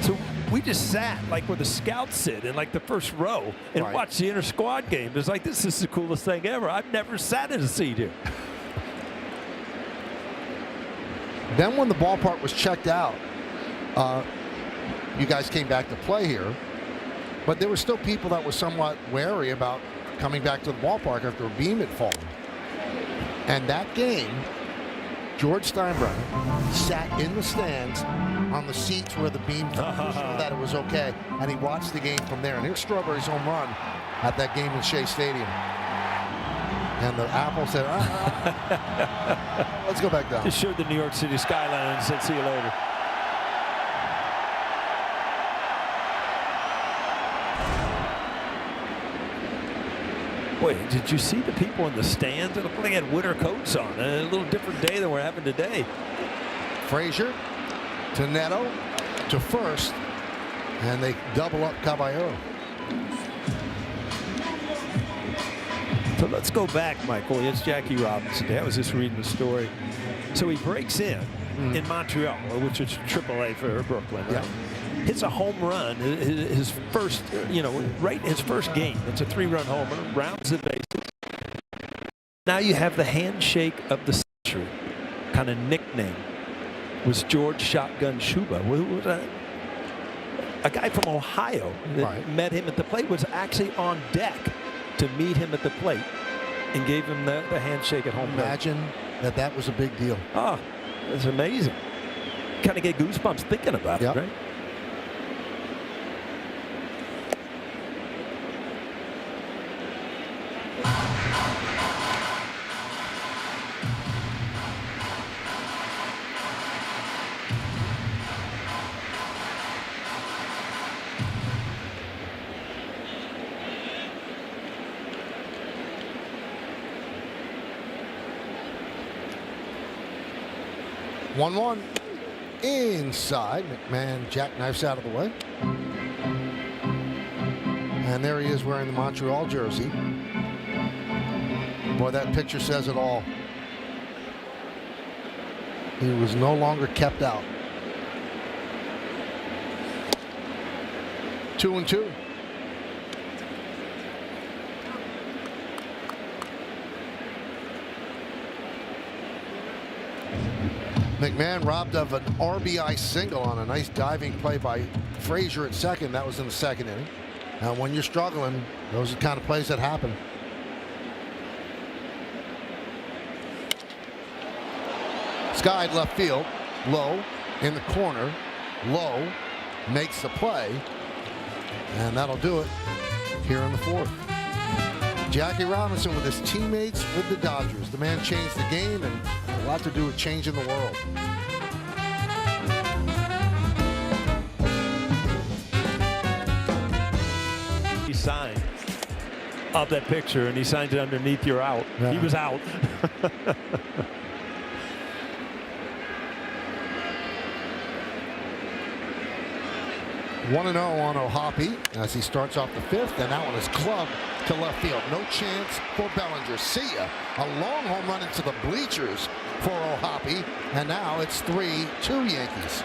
Speaker 3: So we just sat like where the scouts sit in like the first row and watched the inter-squad game. It was like, this is the coolest thing ever. I've never sat in a seat here.
Speaker 2: Then when the ballpark was checked out, you guys came back to play here. But there were still people that were somewhat wary about coming back to the ballpark after a beam had fallen. And that game, George Steinbrenner sat in the stands on the seats where the beam fell to show that it was okay. And he watched the game from there. And here's Strawberry's home run at that game in Shea Stadium. And the Apple said, let's go back down.
Speaker 3: Just showed the New York City skyline and said, "See you later." Boy, did you see the people in the stands? It looked like they had winter coats on. A little different day than we're having today.
Speaker 2: Frazier to Neto to first, and they double up Caballero.
Speaker 3: So let's go back, Michael. It's Jackie Robinson. I was just reading the story. So he breaks in Montreal, which is AAA for Brooklyn, right?
Speaker 2: Yeah.
Speaker 3: Hits a home run, his first, his first game. It's a 3-run homer, rounds the bases. Now you have the handshake of the century, kind of nickname, was George Shotgun Shuba. Who was a guy from Ohio that met him at the plate, was actually on deck to meet him at the plate and gave him the handshake at home.
Speaker 2: Imagine that was a big deal.
Speaker 3: Oh, it's amazing. Kind of get goosebumps thinking about it, right?
Speaker 2: 1-1 inside. McMahon jackknifes out of the way. And there he is wearing the Montreal jersey. Boy, that picture says it all. He was no longer kept out. 2-2. McMahon robbed of an RBI single on a nice diving play by Frazier at second. That was in the second inning. And when you're struggling, those are the kind of plays that happen. Skied left field. Low in the corner. Low makes the play. And that'll do it here in the fourth. Jackie Robinson with his teammates with the Dodgers. The man changed the game and a lot to do with changing the world.
Speaker 3: He signed of that picture, and he signed it underneath "You're out." Yeah. He was out.
Speaker 2: 1-0 on O'Hoppe as he starts off the fifth, and that one is clubbed to left field. No chance for Bellinger. See ya. A long home run into the bleachers for O'Hoppe, and now it's 3-2 Yankees.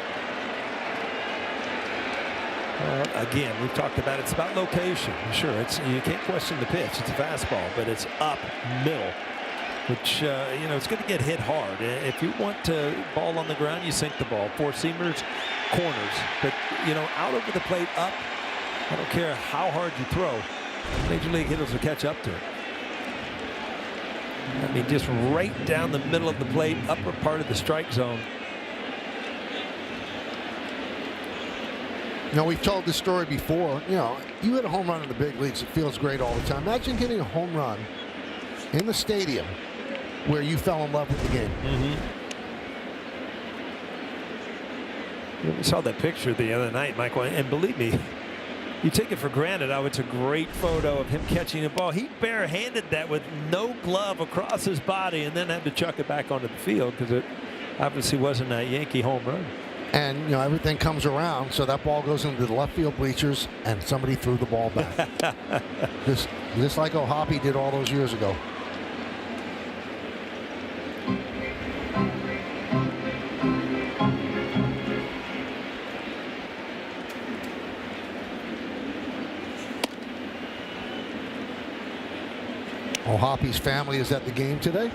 Speaker 3: Again, we've talked about it's about location. Sure, you can't question the pitch. It's a fastball, but it's up middle. which, it's going to get hit hard. If you want to ball on the ground, you sink the ball. Four-seamers, corners. But, out over the plate, up, I don't care how hard you throw, Major League hitters will catch up to it. I mean, just right down the middle of the plate, upper part of the strike zone.
Speaker 2: We've told this story before. You hit a home run in the big leagues, it feels great all the time. Imagine hitting a home run in the stadium where you fell in love with the game.
Speaker 3: We saw that picture the other night, Michael, and believe me, you take it for granted. It's a great photo of him catching the ball. He barehanded that with no glove across his body and then had to chuck it back onto the field because it obviously wasn't a Yankee home run.
Speaker 2: And everything comes around, so that ball goes into the left field bleachers, and somebody threw the ball back. just like O'Hoppe did all those years ago. O'Hoppe's family is at the game today.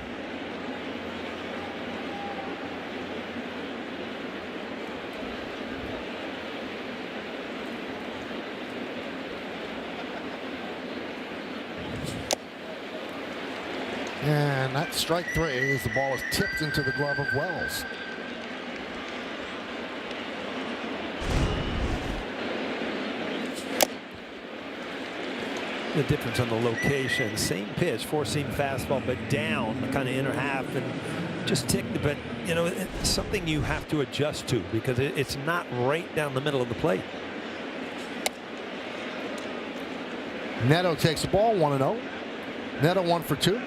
Speaker 2: And that's strike 3 as the ball is tipped into the glove of Wells.
Speaker 3: The difference on the location, same pitch, four-seam fastball, but down the kind of inner half and just ticked. But it's something you have to adjust to because it's not right down the middle of the plate.
Speaker 2: Neto takes the ball, 1-0. Neto 1 for 2.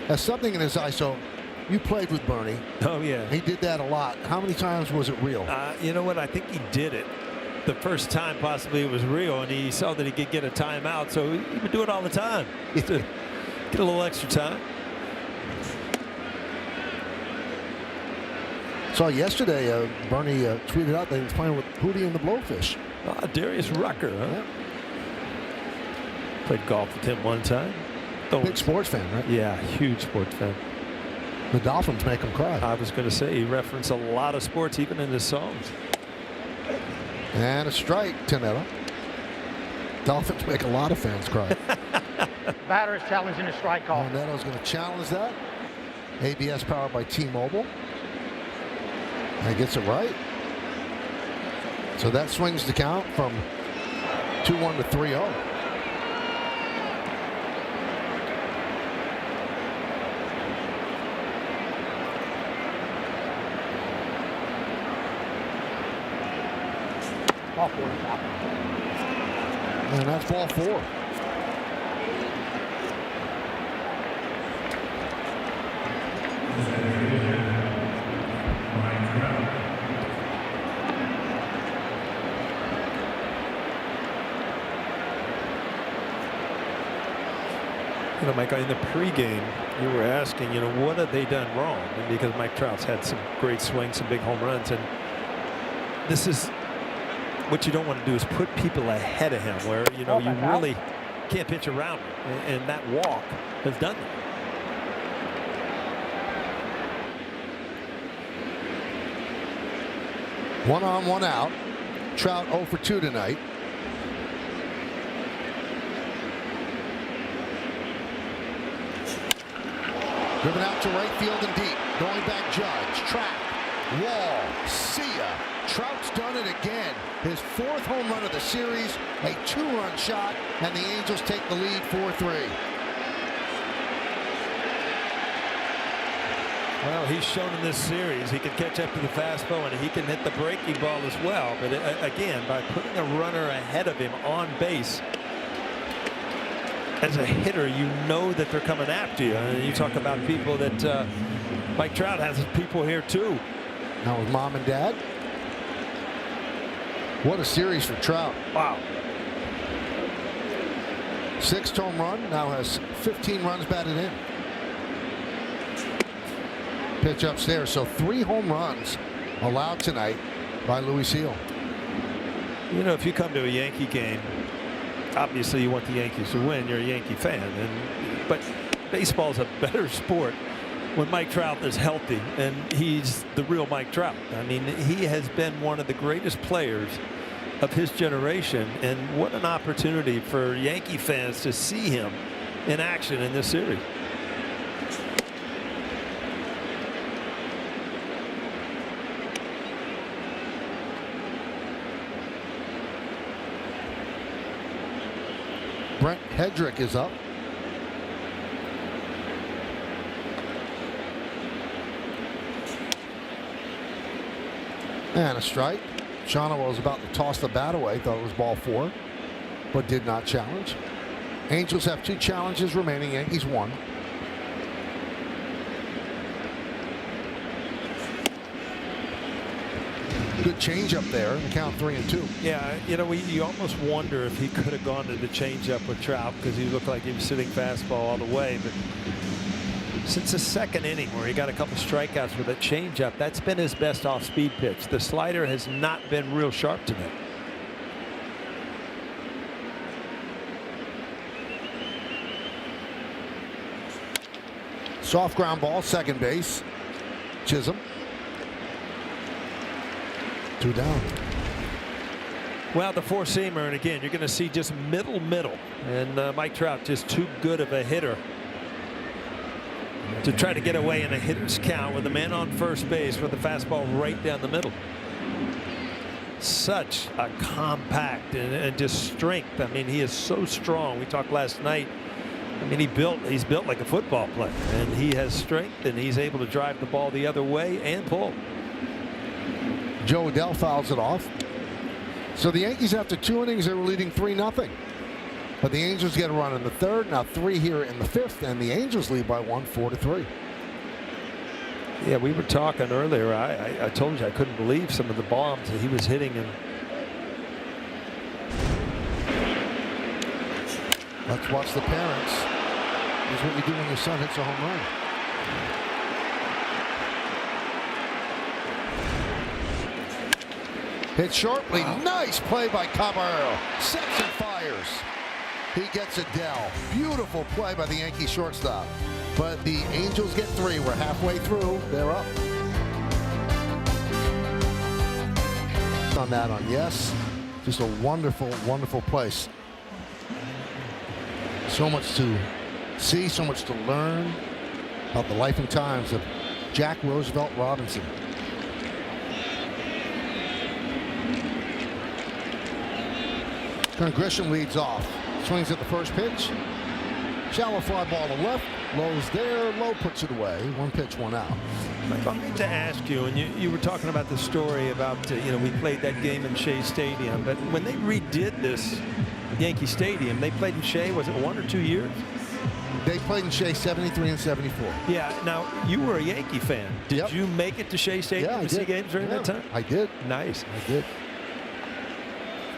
Speaker 2: Has something in his eye. So you played with Bernie.
Speaker 3: Oh, yeah.
Speaker 2: He did that a lot. How many times was it real?
Speaker 3: You know what? I think he did it. The first time possibly it was real, and he saw that he could get a timeout, so he would do it all the time. Get a little extra time.
Speaker 2: Saw yesterday, Bernie tweeted out that he was playing with Hootie and the Blowfish.
Speaker 3: Darius Rucker, huh?
Speaker 2: Yeah.
Speaker 3: Played golf with him one time.
Speaker 2: Big sports fan, right?
Speaker 3: Yeah, huge sports fan.
Speaker 2: The Dolphins make him cry.
Speaker 3: I was going to say he referenced a lot of sports even in his songs.
Speaker 2: And a strike to Neto. Dolphins make a lot of fans cry.
Speaker 4: Batter is challenging the strike call.
Speaker 2: Neto's going to challenge that. ABS powered by T-Mobile. And gets it right. So that swings the count from 2-1 to 3-0.
Speaker 4: Ball 4.
Speaker 2: And that's ball 4.
Speaker 3: Mike, in the pregame, you were asking, what have they done wrong? And because Mike Trout's had some great swings, some big home runs, and this is what you don't want to do is put people ahead of him where, you really can't pitch around him. And that walk has done that.
Speaker 2: One on, one out. Trout 0 for 2 tonight. Driven out to right field and deep. Going back Judge. Track. Wall. See ya. Trout's done it again. His 4th home run of the series. A 2-run shot. And the Angels take the lead 4-3.
Speaker 3: Well, he's shown in this series he can catch up to the fastball and he can hit the breaking ball as well. But again, by putting a runner ahead of him on base, as a hitter, you know that they're coming after you. And you talk about people that Mike Trout has people here too.
Speaker 2: Now with mom and dad. What a series for Trout.
Speaker 3: Wow.
Speaker 2: 6th home run, now has 15 runs batted in. Pitch upstairs, so 3 home runs allowed tonight. by Louis Seal.
Speaker 3: You know, if you come to a Yankee game, obviously you want the Yankees to win. You're a Yankee fan, but baseball's a better sport when Mike Trout is healthy, and he's the real Mike Trout. I mean, he has been one of the greatest players of his generation, and what an opportunity for Yankee fans to see him in action in this series.
Speaker 2: Brent Hedrick is up. And a strike. Shawano was about to toss the bat away, thought it was ball 4, but did not challenge. Angels have 2 challenges remaining, Yankees 1. Good change up there, the count 3-2.
Speaker 3: Yeah, you know, you almost wonder if he could have gone to the changeup with Trout, because he looked like he was sitting fastball all the way. But since the 2nd inning, where he got a couple strikeouts with a changeup, that's been his best off-speed pitch. The slider has not been real sharp today.
Speaker 2: Soft ground ball, second base. Chisholm. 2 down.
Speaker 3: Well, the four-seamer, and again, you're going to see just middle. And Mike Trout just too good of a hitter to try to get away in a hitter's count with a man on first base with a fastball right down the middle. Such a compact and just strength. I mean, he is so strong. We talked last night. I mean, he's built like a football player, and he has strength, and he's able to drive the ball the other way and pull.
Speaker 2: Joe Adell fouls it off. So the Yankees, after 2 innings, they were leading 3-0. But the Angels get a run in the 3rd, now 3 here in the 5th, and the Angels lead by 1, 4-3.
Speaker 3: Yeah, we were talking earlier. I told you I couldn't believe some of the bombs that he was hitting. And
Speaker 2: let's watch the parents. Here's what you do when your son hits a home run. Hit sharply. Nice play by Caballero. Sets and fires. He gets Adell. Beautiful play by the Yankee shortstop. But the Angels get 3. We're halfway through. They're up. On that on yes. Just a wonderful, wonderful place. So much to see, so much to learn about the life and times of Jack Roosevelt Robinson. Grisham leads off. Swings at the first pitch. Shallow fly ball to left. Low's there. Low puts it away. 1 pitch, 1 out.
Speaker 3: Mike, I need to ask you, and you were talking about the story about, you know, we played that game in Shea Stadium, but when they redid this Yankee Stadium, they played in Shea, was it 1 or 2 years?
Speaker 2: They played in Shea 73 and 74.
Speaker 3: Yeah. Now, you were a Yankee fan. Did
Speaker 2: Yep.
Speaker 3: you make it to Shea Stadium to see games during that time?
Speaker 2: I did.
Speaker 3: Nice.
Speaker 2: I did.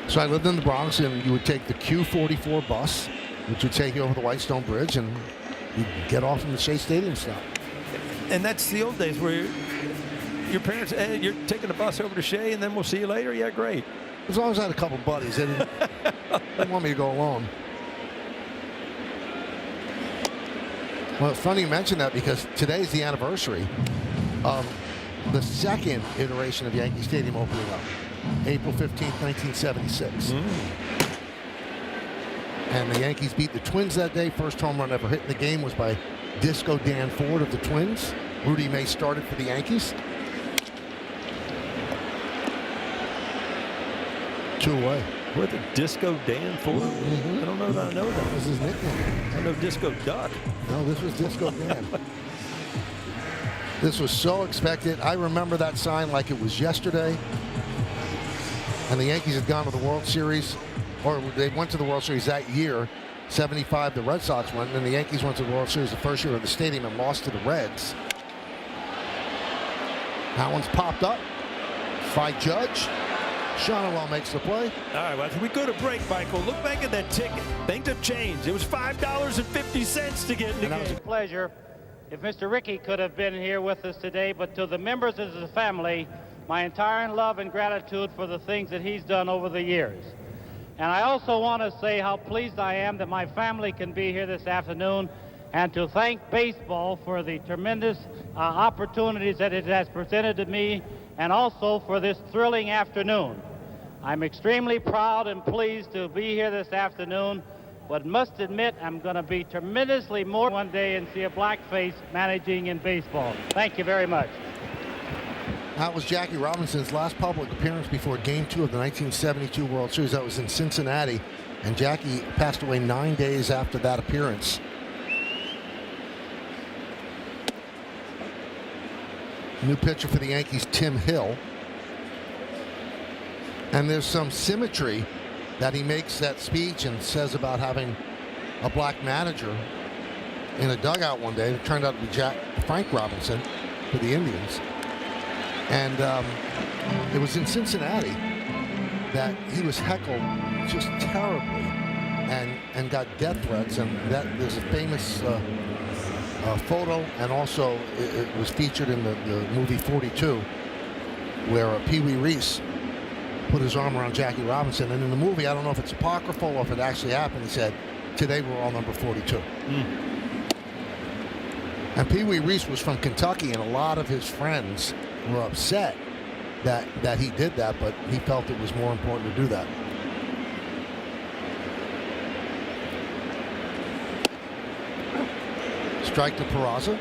Speaker 2: So I lived in the Bronx, and you would take the Q44 bus, which would take you over the Whitestone Bridge, and you'd get off in the Shea Stadium stop.
Speaker 3: And that's the old days where your parents, hey, you're taking the bus over to Shea, and then we'll see you later. Yeah, great.
Speaker 2: As long as I had a couple buddies, they didn't want me to go alone. Well, it's funny you mention that, because today's the anniversary of the 2nd iteration of Yankee Stadium opening up. April 15th, 1976. And the Yankees beat the Twins that day. First home run ever hit in the game was by Disco Dan Ford of the Twins. Rudy May started for the Yankees. 2 away.
Speaker 3: What, the Disco Dan Ford? I don't know that I know that.
Speaker 2: That was his nickname.
Speaker 3: I know Disco Duck.
Speaker 2: No, this was Disco Dan. This was so expected. I remember that sign like it was yesterday. And the Yankees had gone to the World Series, or they went to the World Series that year. 75, the Red Sox went, and then the Yankees went to the World Series the first year of the stadium and lost to the Reds. That one's popped up by Judge. Shawano makes the play.
Speaker 3: All right, well, as we go to break, Michael, look back at that ticket. Things have changed. It was $5.50 to get in the game.
Speaker 4: It was a pleasure if Mr. Rickey could have been here with us today, but to the members of the family, my entire love and gratitude for the things that he's done over the years. And I also want to say how pleased I am that my family can be here this afternoon, and to thank baseball for the tremendous opportunities that it has presented to me, and also for this thrilling afternoon. I'm extremely proud and pleased to be here this afternoon, but must admit I'm going to be tremendously more one day and see a black face managing in baseball. Thank you very much.
Speaker 2: That was Jackie Robinson's last public appearance before Game 2 of the 1972 World Series. That was in Cincinnati, and Jackie passed away 9 days after that appearance. New pitcher for the Yankees, Tim Hill. And there's some symmetry that he makes that speech and says about having a black manager in a dugout one day. It turned out to be Frank Robinson for the Indians. And it was in Cincinnati that he was heckled just terribly and got death threats. And that there's a famous photo, and also it was featured in the movie 42, where Pee Wee Reese put his arm around Jackie Robinson. And in the movie, I don't know if it's apocryphal or if it actually happened, he said, "Today we're all number 42." And Pee Wee Reese was from Kentucky, and a lot of his friends were upset that he did that, but he felt it was more important to do that. Strike to Peraza.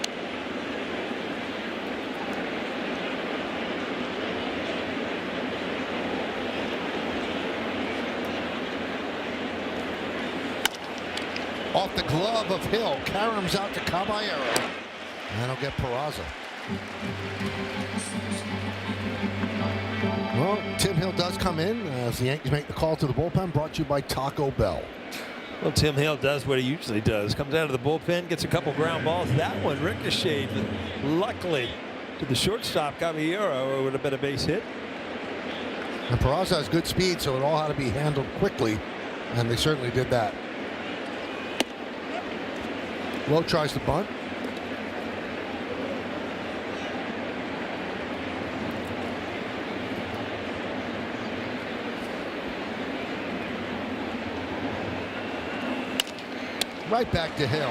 Speaker 2: Off the glove of Hill, caroms out to Caballero, and he'll get Peraza. Well, Tim Hill does come in as the Yankees make the call to the bullpen, brought to you by Taco Bell.
Speaker 3: Well, Tim Hill does what he usually does. Comes out of the bullpen, gets a couple ground balls. That one ricocheted, luckily, to the shortstop, Caballero. It would have been a base hit.
Speaker 2: And Peraza has good speed, so it all had to be handled quickly, and they certainly did that. Lowe tries to bunt. Right back to Hill.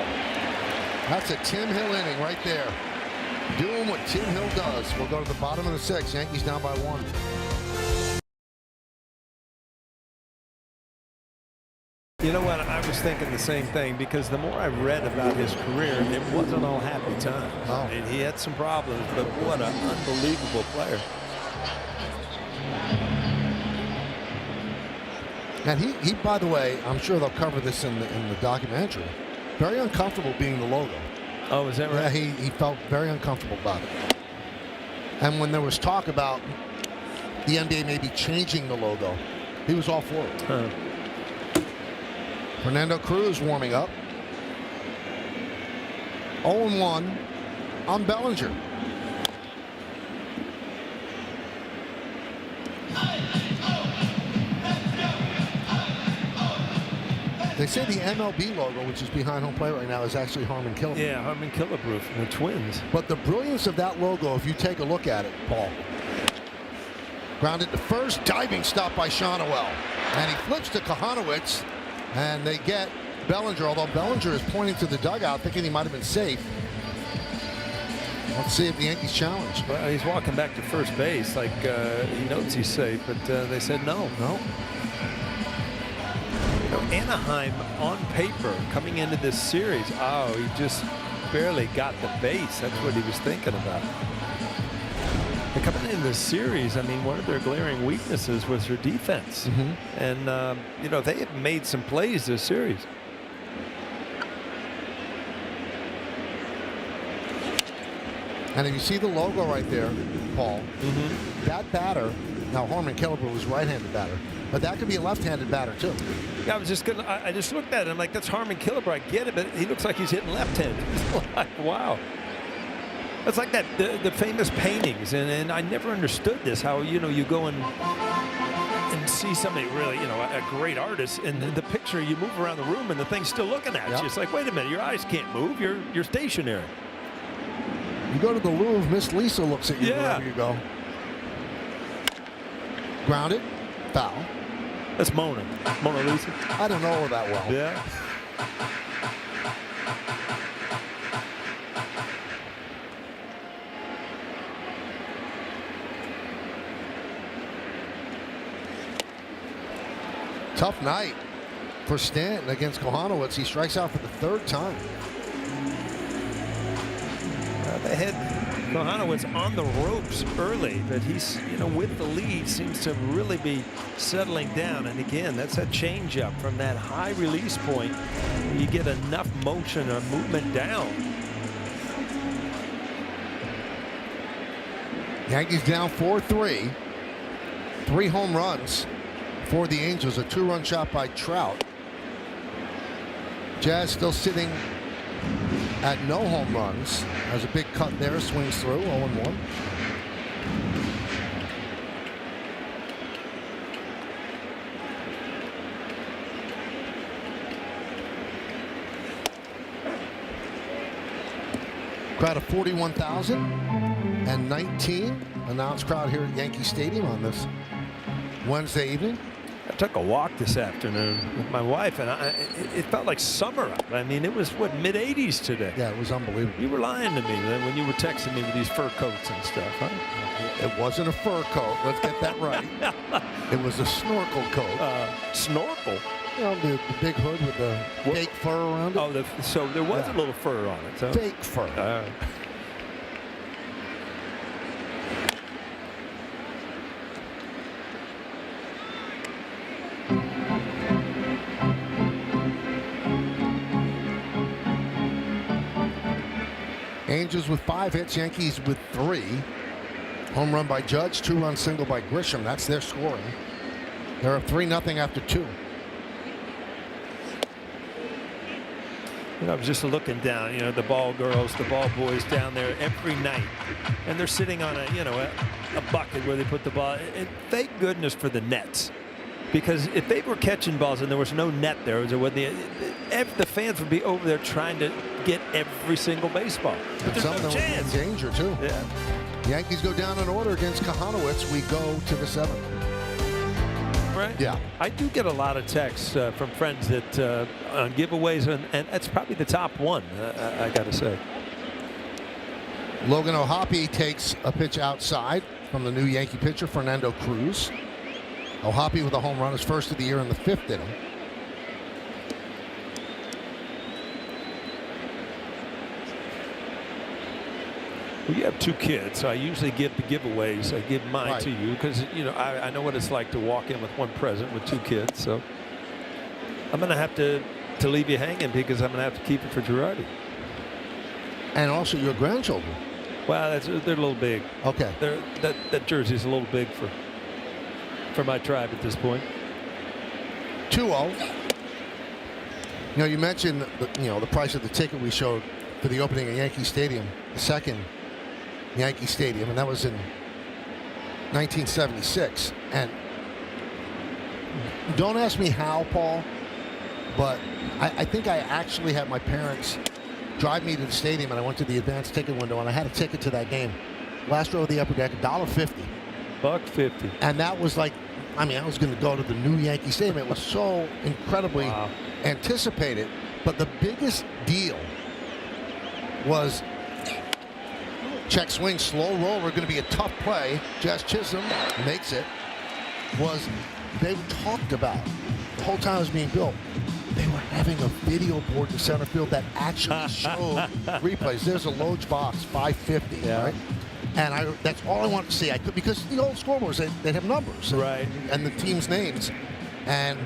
Speaker 2: That's a Tim Hill inning right there. Doing what Tim Hill does. We'll go to the bottom of the sixth. Yankees down by 1.
Speaker 3: You know what? I was thinking the same thing, because the more I read about his career, it wasn't all happy times.
Speaker 2: Oh.
Speaker 3: I mean, he had some problems, but what an unbelievable player.
Speaker 2: And he, by the way, I'm sure they'll cover this in the documentary. Very uncomfortable being the logo.
Speaker 3: Oh, is that right?
Speaker 2: Yeah, he felt very uncomfortable about it. And when there was talk about the NBA maybe changing the logo, he was all for it.
Speaker 3: Huh.
Speaker 2: Fernando Cruz warming up. 0-1 on Bellinger. They say the MLB logo, which is behind home plate right now, is actually Harmon Killebrew.
Speaker 3: Yeah, Harmon Killebrew from the Twins.
Speaker 2: But the brilliance of that logo, if you take a look at it, Paul. Grounded to first, diving stop by Shonowell. And he flips to Kohanowitz, and they get Bellinger, although Bellinger is pointing to the dugout, thinking he might have been safe. Let's see if the Yankees challenge.
Speaker 3: Well, he's walking back to first base like he knows he's safe, but they said no.
Speaker 2: No.
Speaker 3: Anaheim, on paper, coming into this series, oh, he just barely got the base. That's what he was thinking about. But coming into this series, I mean, one of their glaring weaknesses was their defense. And, you know, they have made some plays this series.
Speaker 2: And if you see the logo right there, Paul, that batter, now Harmon Killebrew was right-handed batter, but that could be a left-handed batter too.
Speaker 3: Yeah, I just looked at it. I'm like, that's Harmon Killebrew. I get it, but he looks like he's hitting left-handed. It's like, wow. It's like that the famous paintings, and I never understood this. How, you know, you go and see somebody really, you know, a great artist, and the picture, you move around the room and the thing's still looking at you. It's like, wait a minute, your eyes can't move. You're stationary.
Speaker 2: You go to the Louvre, Miss Lisa looks at you wherever you go. Grounded. Foul.
Speaker 3: That's Mona Lisa.
Speaker 2: I don't know her that well.
Speaker 3: Yeah.
Speaker 2: Tough night for Stanton against Kohanowitz. He strikes out for the 3rd time.
Speaker 3: They had Kohanowitz on the ropes early, but he's, with the lead, seems to really be settling down. And again, that's a changeup from that high release point. You get enough motion or movement down.
Speaker 2: Yankees down 4-3. 3 home runs for the Angels. A 2-run shot by Trout. Jazz still sitting at no home runs. Has a big cut there, swings through, 0-1. Crowd of 41,019. Announced crowd here at Yankee Stadium on this Wednesday evening.
Speaker 3: I took a walk this afternoon with my wife, and it felt like summer out. I mean, it was, what, mid-80s today?
Speaker 2: Yeah, it was unbelievable.
Speaker 3: You were lying to me when you were texting me with these fur coats and stuff, huh?
Speaker 2: It wasn't a fur coat. Let's get that right. It was a snorkel coat.
Speaker 3: Snorkel?
Speaker 2: The big hood with the fake fur around it.
Speaker 3: Oh, so there was a little fur on it. So.
Speaker 2: Fake fur. Angels with 5 hits, Yankees with 3. Home run by Judge, 2-run single by Grisham. That's their scoring. They're up 3-0 after 2.
Speaker 3: I was just looking down, the ball girls, the ball boys down there every night, and they're sitting on a bucket where they put the ball. And thank goodness for the nets, because if they were catching balls and there was no net there, the fans would be over there trying to get every single baseball. But there's no chance.
Speaker 2: In danger too.
Speaker 3: Yeah.
Speaker 2: Yankees go down in order against Kohanowitz. We go to the 7th.
Speaker 3: Right?
Speaker 2: Yeah.
Speaker 3: I do get a lot of texts from friends that on giveaways, and that's probably the top one, I got to say.
Speaker 2: Logan O'Hoppe takes a pitch outside from the new Yankee pitcher, Fernando Cruz. O'Hoppe with a home run, his first of the year in the 5th inning.
Speaker 3: Well, you have 2 kids, so I usually give the giveaways. I give mine to you because, I know what it's like to walk in with one present with 2 kids. So I'm going to have to leave you hanging because I'm going to have to keep it for Girardi.
Speaker 2: And also your grandchildren.
Speaker 3: Well, they're a little big.
Speaker 2: Okay.
Speaker 3: That jersey's a little big for my tribe at this point.
Speaker 2: 2-0. You mentioned the price of the ticket we showed for the opening of Yankee Stadium, the second Yankee Stadium, and that was in 1976. And don't ask me how, Paul, but I think I actually had my parents drive me to the stadium, and I went to the advanced ticket window, and I had a ticket to that game. Last row of the upper deck, $1.50.
Speaker 3: $1.50.
Speaker 2: And that was like, I was going to go to the new Yankee Stadium. It was so incredibly anticipated. But the biggest deal was check swing, slow roller, going to be a tough play. Jazz Chisholm makes it. They talked about the whole time it was being built. They were having a video board in center field that actually showed replays. There's a Loge box, 550, right? And that's all I wanted to see. I could, because the old scoreboards, they have numbers,
Speaker 3: right,
Speaker 2: and the team's names. And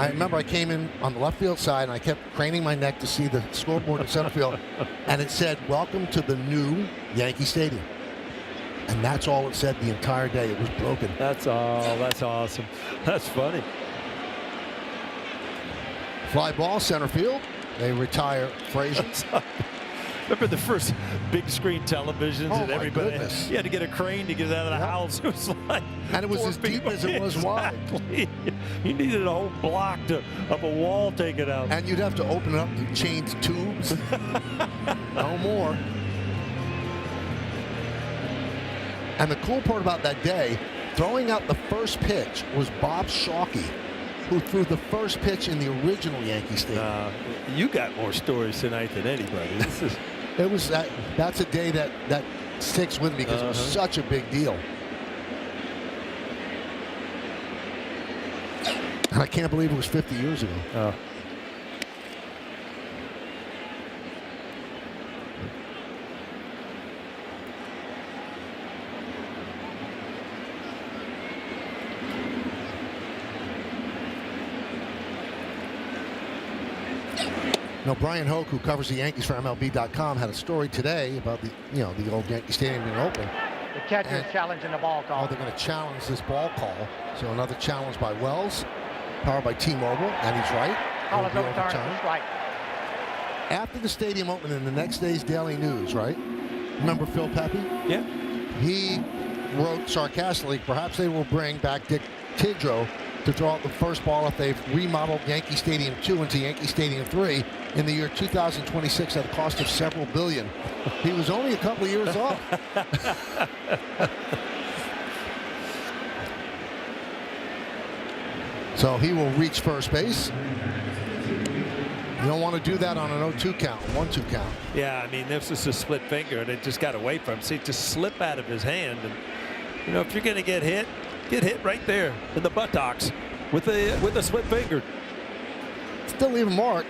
Speaker 2: I remember I came in on the left field side, and I kept craning my neck to see the scoreboard in center field, and it said, "Welcome to the new Yankee Stadium." And that's all it said the entire day. It was broken.
Speaker 3: That's all. That's awesome. That's funny.
Speaker 2: Fly ball, center field. They retire Frazier.
Speaker 3: Remember the first big screen televisions and everybody you had to get a crane to get out of the house. It was like,
Speaker 2: and it was as deep as it was wide.
Speaker 3: You needed a whole block of a wall taken out.
Speaker 2: And you'd have to open it up to change tubes. No more. And the cool part about that day, Throwing out the first pitch was Bob Shalkey, who threw the first pitch in the original Yankee Stadium.
Speaker 3: You got more stories tonight than anybody.
Speaker 2: It was that's a day that sticks with me because it was such a big deal. And I can't believe it was 50 years ago. Now, Brian Hoke, who covers the Yankees for MLB.com, had a story today about the old Yankee Stadium being open.
Speaker 5: The catcher's challenging the ball call.
Speaker 2: Oh, they're going to challenge this ball call. So another challenge by Wells, powered by T-Mobile, and he's right.
Speaker 5: Call is overturned. Strike.
Speaker 2: After the stadium opened in the next day's Daily News, right? Remember Phil Pepe?
Speaker 3: Yeah.
Speaker 2: He wrote sarcastically, perhaps they will bring back Dick Tidrow to throw out the first ball if they've remodeled Yankee Stadium 2 into Yankee Stadium 3 in the year 2026 at a cost of several billion. He was only a couple of years off. So he will reach first base. You don't want to do that on an 0-2 count, 1-2 count.
Speaker 3: Yeah, I mean, this is a split finger, and it just got away from him. See, it just slipped out of his hand. And, if you're going to get hit right there in the buttocks with a split finger.
Speaker 2: Still leave a mark.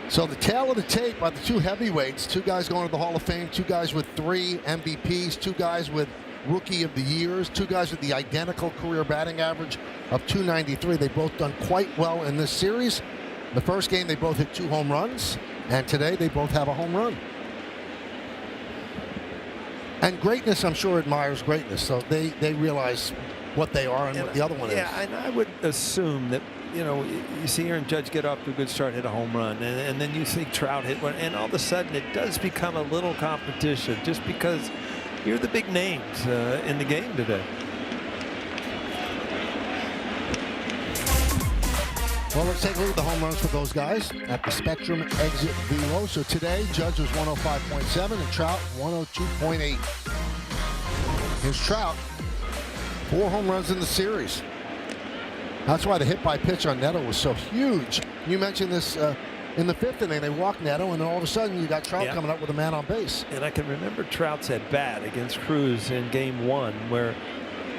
Speaker 2: So the tale of the tape by the two heavyweights, two guys going to the Hall of Fame, two guys with 3 MVPs, two guys with Rookie of the Years, two guys with the identical career batting average of .293. They've both done quite well in this series. The first game, they both hit 2 home runs, and today they both have a home run. And greatness, I'm sure, admires greatness, so they realize what they are and what the other one is.
Speaker 3: Yeah, and I would assume that, you see Aaron Judge get off to a good start, hit a home run, and then you see Trout hit one, and all of a sudden it does become a little competition just because you're the big names in the game today.
Speaker 2: Well, let's take a look at the home runs for those guys at the Spectrum Exit Velo. So today, Judge was 105.7 and Trout 102.8. Here's Trout, 4 home runs in the series. That's why the hit by pitch on Neto was so huge. You mentioned this in the 5th inning. They walked Neto, and then all of a sudden you got Trout coming up with a man on base.
Speaker 3: And I can remember Trout's at bat against Cruz in Game 1, where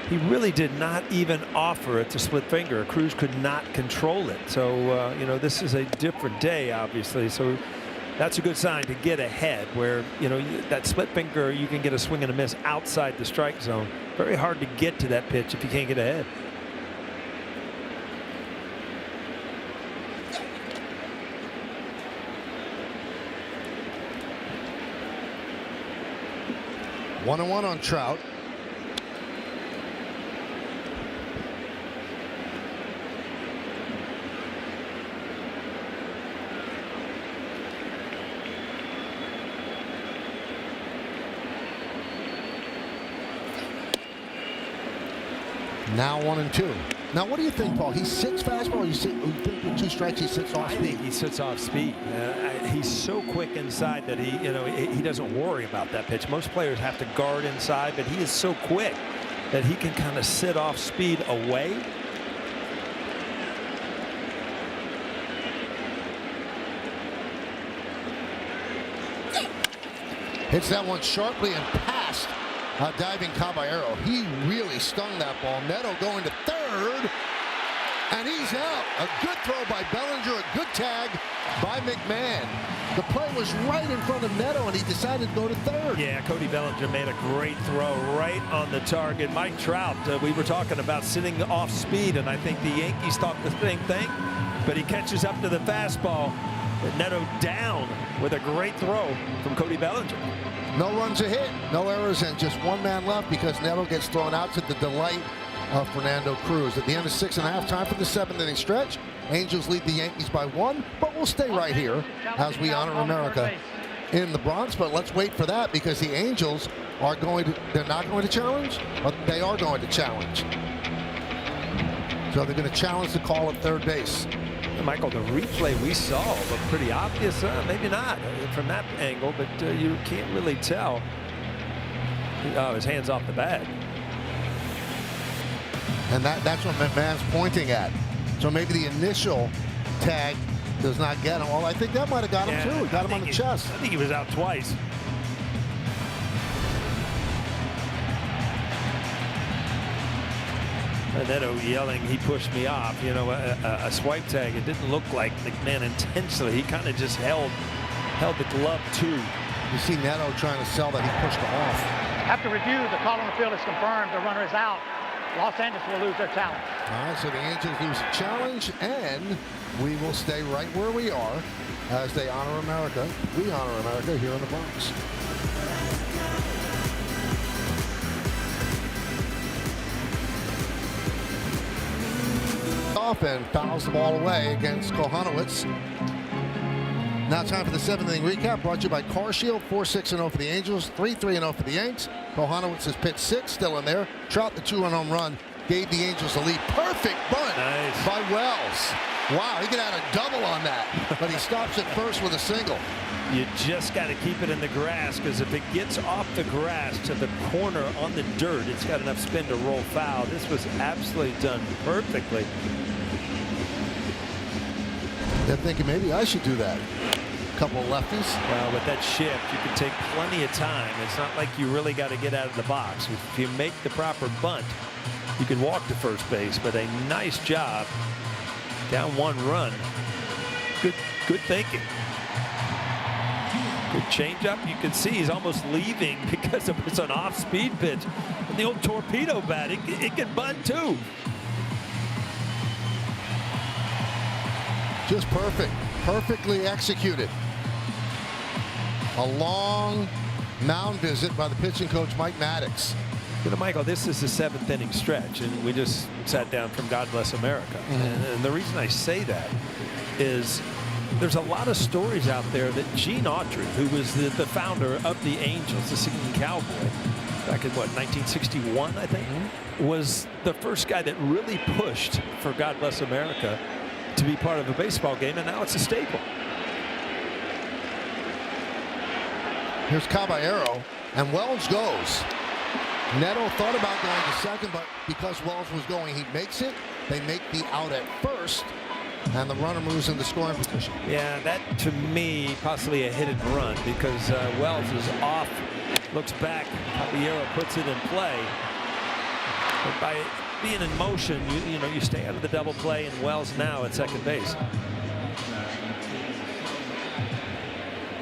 Speaker 3: he really did not even offer it to split finger. Cruz could not control it. So, this is a different day, obviously. So that's a good sign to get ahead where, that split finger, you can get a swing and a miss outside the strike zone. Very hard to get to that pitch if you can't get ahead.
Speaker 2: One and one on Trout. Now 1-2. Now, what do you think, Paul? He sits fastball. You think with 2 strikes he sits off speed?
Speaker 3: I think he sits off speed. He's so quick inside that he doesn't worry about that pitch. Most players have to guard inside, but he is so quick that he can kind of sit off speed away.
Speaker 2: Hits that one sharply and past diving Caballero. He really stung that ball. Neto going to third, and he's out. A good throw by Bellinger, a good tag by McMahon. The play was right in front of Neto, and he decided to go to third.
Speaker 3: Yeah, Cody Bellinger made a great throw right on the target. Mike Trout, we were talking about sitting off speed, and I think the Yankees thought the same thing, but he catches up to the fastball. Neto down with a great throw from Cody Bellinger.
Speaker 2: No runs a hit, no errors, and just 1 man left because Neto gets thrown out to the delight of Fernando Cruz. At the end of 6.5, time for the 7th inning stretch. Angels lead the Yankees by 1, but we'll stay right here as we honor America in the Bronx. But let's wait for that because the Angels are they're not going to challenge, but they are going to challenge. So they're going to challenge the call at third base.
Speaker 3: Michael, the replay we saw looked pretty obvious. Maybe not from that angle, but you can't really tell. Oh, his hand's off the bat.
Speaker 2: And that's what McMahon's pointing at. So maybe the initial tag does not get him. Well, I think that might have got him too. It got him on the chest.
Speaker 3: I think he was out twice. And Neto yelling, he pushed me off. You know, a swipe tag. It didn't look like McMahon intentionally. He kind of just held the glove too.
Speaker 2: You see Neto trying to sell that he pushed him off.
Speaker 5: After review, the call on the field is confirmed. The runner is out. Los Angeles will lose their challenge.
Speaker 2: All right, so the Angels lose a challenge, and we will stay right where we are as they honor America. We honor America here in the Bronx. Off and fouls the ball away against Kohanowitz. Now time for the 7th inning recap, brought to you by Car Shield. 4-6-0 for the Angels, 3-3-0 for the Yanks. Kohanowitz has pitched 6, still in there. Trout, the 2-run home run, gave the Angels the lead. Perfect bunt by Wells. Wow, he could add a double on that, but he stops at first with a single.
Speaker 3: You just got to keep it in the grass, because if it gets off the grass to the corner on the dirt, it's got enough spin to roll foul. This was absolutely done perfectly.
Speaker 2: They're thinking maybe I should do that. Couple of lefties.
Speaker 3: Well, with that shift, you can take plenty of time. It's not like you really got to get out of the box. If you make the proper bunt, you can walk to first base. But a nice job, down 1 run. Good thinking. Good changeup. You can see he's almost leaving because it's an off-speed pitch. And the old torpedo bat, it can bunt too.
Speaker 2: Just perfect. Perfectly executed. A long mound visit by the pitching coach, Mike Maddox.
Speaker 3: You know, Michael, this is the 7th inning stretch, and we just sat down from God Bless America. And the reason I say that is there's a lot of stories out there that Gene Autry, who was the founder of the Angels, the singing cowboy, back in, what, 1961, I think, was the first guy that really pushed for God Bless America to be part of a baseball game, and now it's a staple.
Speaker 2: Here's Caballero, and Wells goes. Neto thought about going to second, but because Wells was going, he makes it. They make the out at first, and the runner moves into scoring position.
Speaker 3: Yeah, that to me possibly a hit and run, because Wells is off, looks back, Caballero puts it in play. But by being in motion, you know, you stay out of the double play, and Wells now at second base.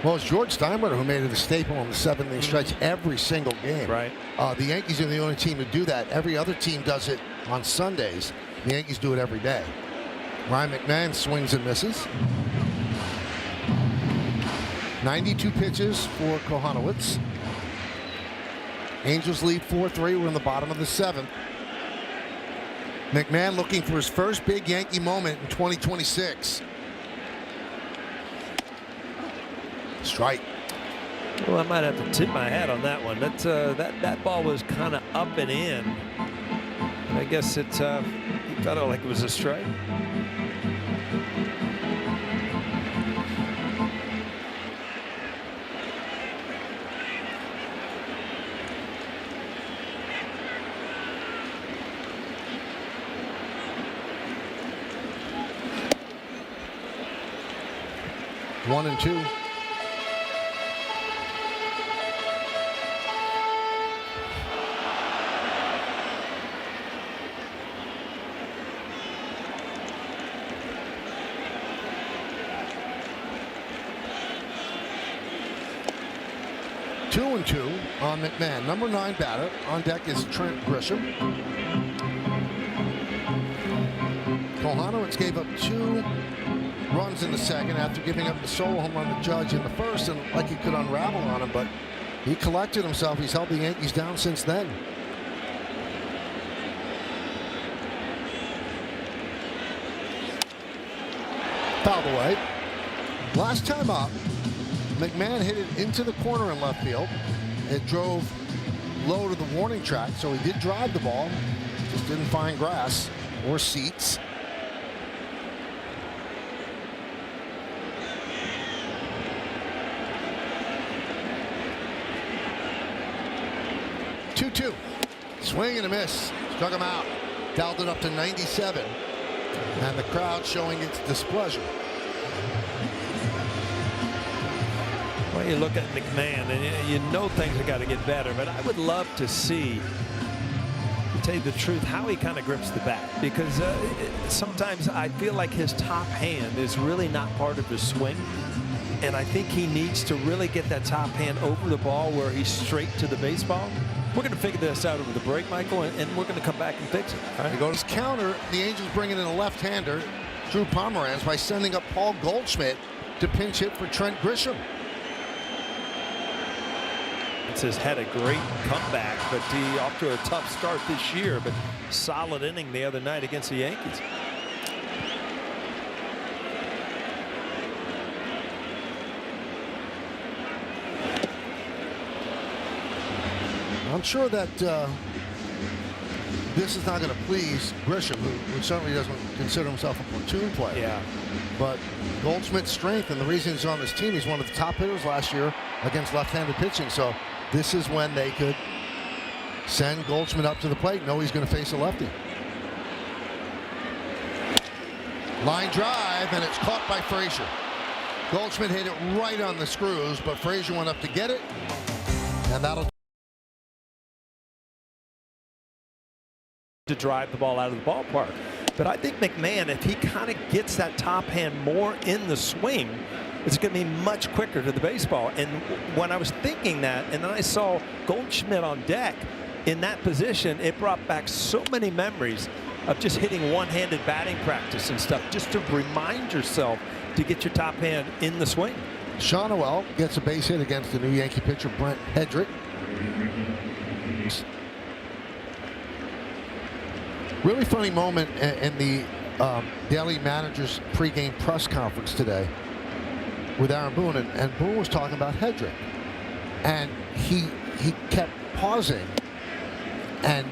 Speaker 2: Well, it's George Steinbrenner who made it a staple on the 7th inning stretch every single game.
Speaker 3: Right.
Speaker 2: The Yankees are the only team to do that. Every other team does it on Sundays. The Yankees do it every day. Ryan McMahon swings and misses. 92 pitches for Kohanowitz. Angels lead 4-3. We're in the bottom of the 7th. McMahon looking for his first big Yankee moment in 2026. Strike.
Speaker 3: Well, I might have to tip my hat on that one. That ball was kind of up and in. And I guess he thought it like it was a strike.
Speaker 2: One and two. Two and two on McMahon. Number 9 batter. On deck is Trent Grisham. Kohanowitz gave up 2 runs in the second after giving up the solo home run to Judge in the first, and like he could unravel on him, but he collected himself. He's held the Yankees down since then. Fouled away. Last time up, McMahon hit it into the corner in left field. It drove low to the warning track, so he did drive the ball, just didn't find grass or seats. 2-2. Swing and a miss. Struck him out. Dialed it up to 97. And the crowd showing its displeasure.
Speaker 3: Well, you look at McMahon, and you know things have got to get better, but I would love to see, to tell you the truth, how he kind of grips the bat, because sometimes I feel like his top hand is really not part of his swing, and I think he needs to really get that top hand over the ball where he's straight to the baseball. We're going to figure this out over the break, Michael, and we're going to come back and fix it.
Speaker 2: All right. He goes counter. The Angels bringing in a left-hander, Drew Pomeranz, by sending up Paul Goldschmidt to pinch hit for Trent Grisham.
Speaker 3: Has had a great comeback, but off to a tough start this year, but solid inning the other night against the Yankees.
Speaker 2: I'm sure that this is not going to please Grisham, who certainly doesn't consider himself a platoon player.
Speaker 3: Yeah.
Speaker 2: But Goldschmidt's strength and the reason he's on this team, he's one of the top hitters last year against left-handed pitching. So this is when they could send Goldschmidt up to the plate. Know he's going to face a lefty. Line drive, and it's caught by Frazier. Goldschmidt hit it right on the screws, but Frazier went up to get it, and that'll
Speaker 3: to drive the ball out of the ballpark. But I think McMahon, if he kind of gets that top hand more in the swing, it's going to be much quicker to the baseball. And when I was thinking that, and then I saw Goldschmidt on deck in that position, it brought back so many memories of just hitting one-handed batting practice and stuff, just to remind yourself to get your top hand in the swing.
Speaker 2: Shonowell gets a base hit against the new Yankee pitcher Brent Hedrick. Really funny moment in the Daily Manager's pregame press conference today with Aaron Boone, and Boone was talking about Hedrick, and he kept pausing, and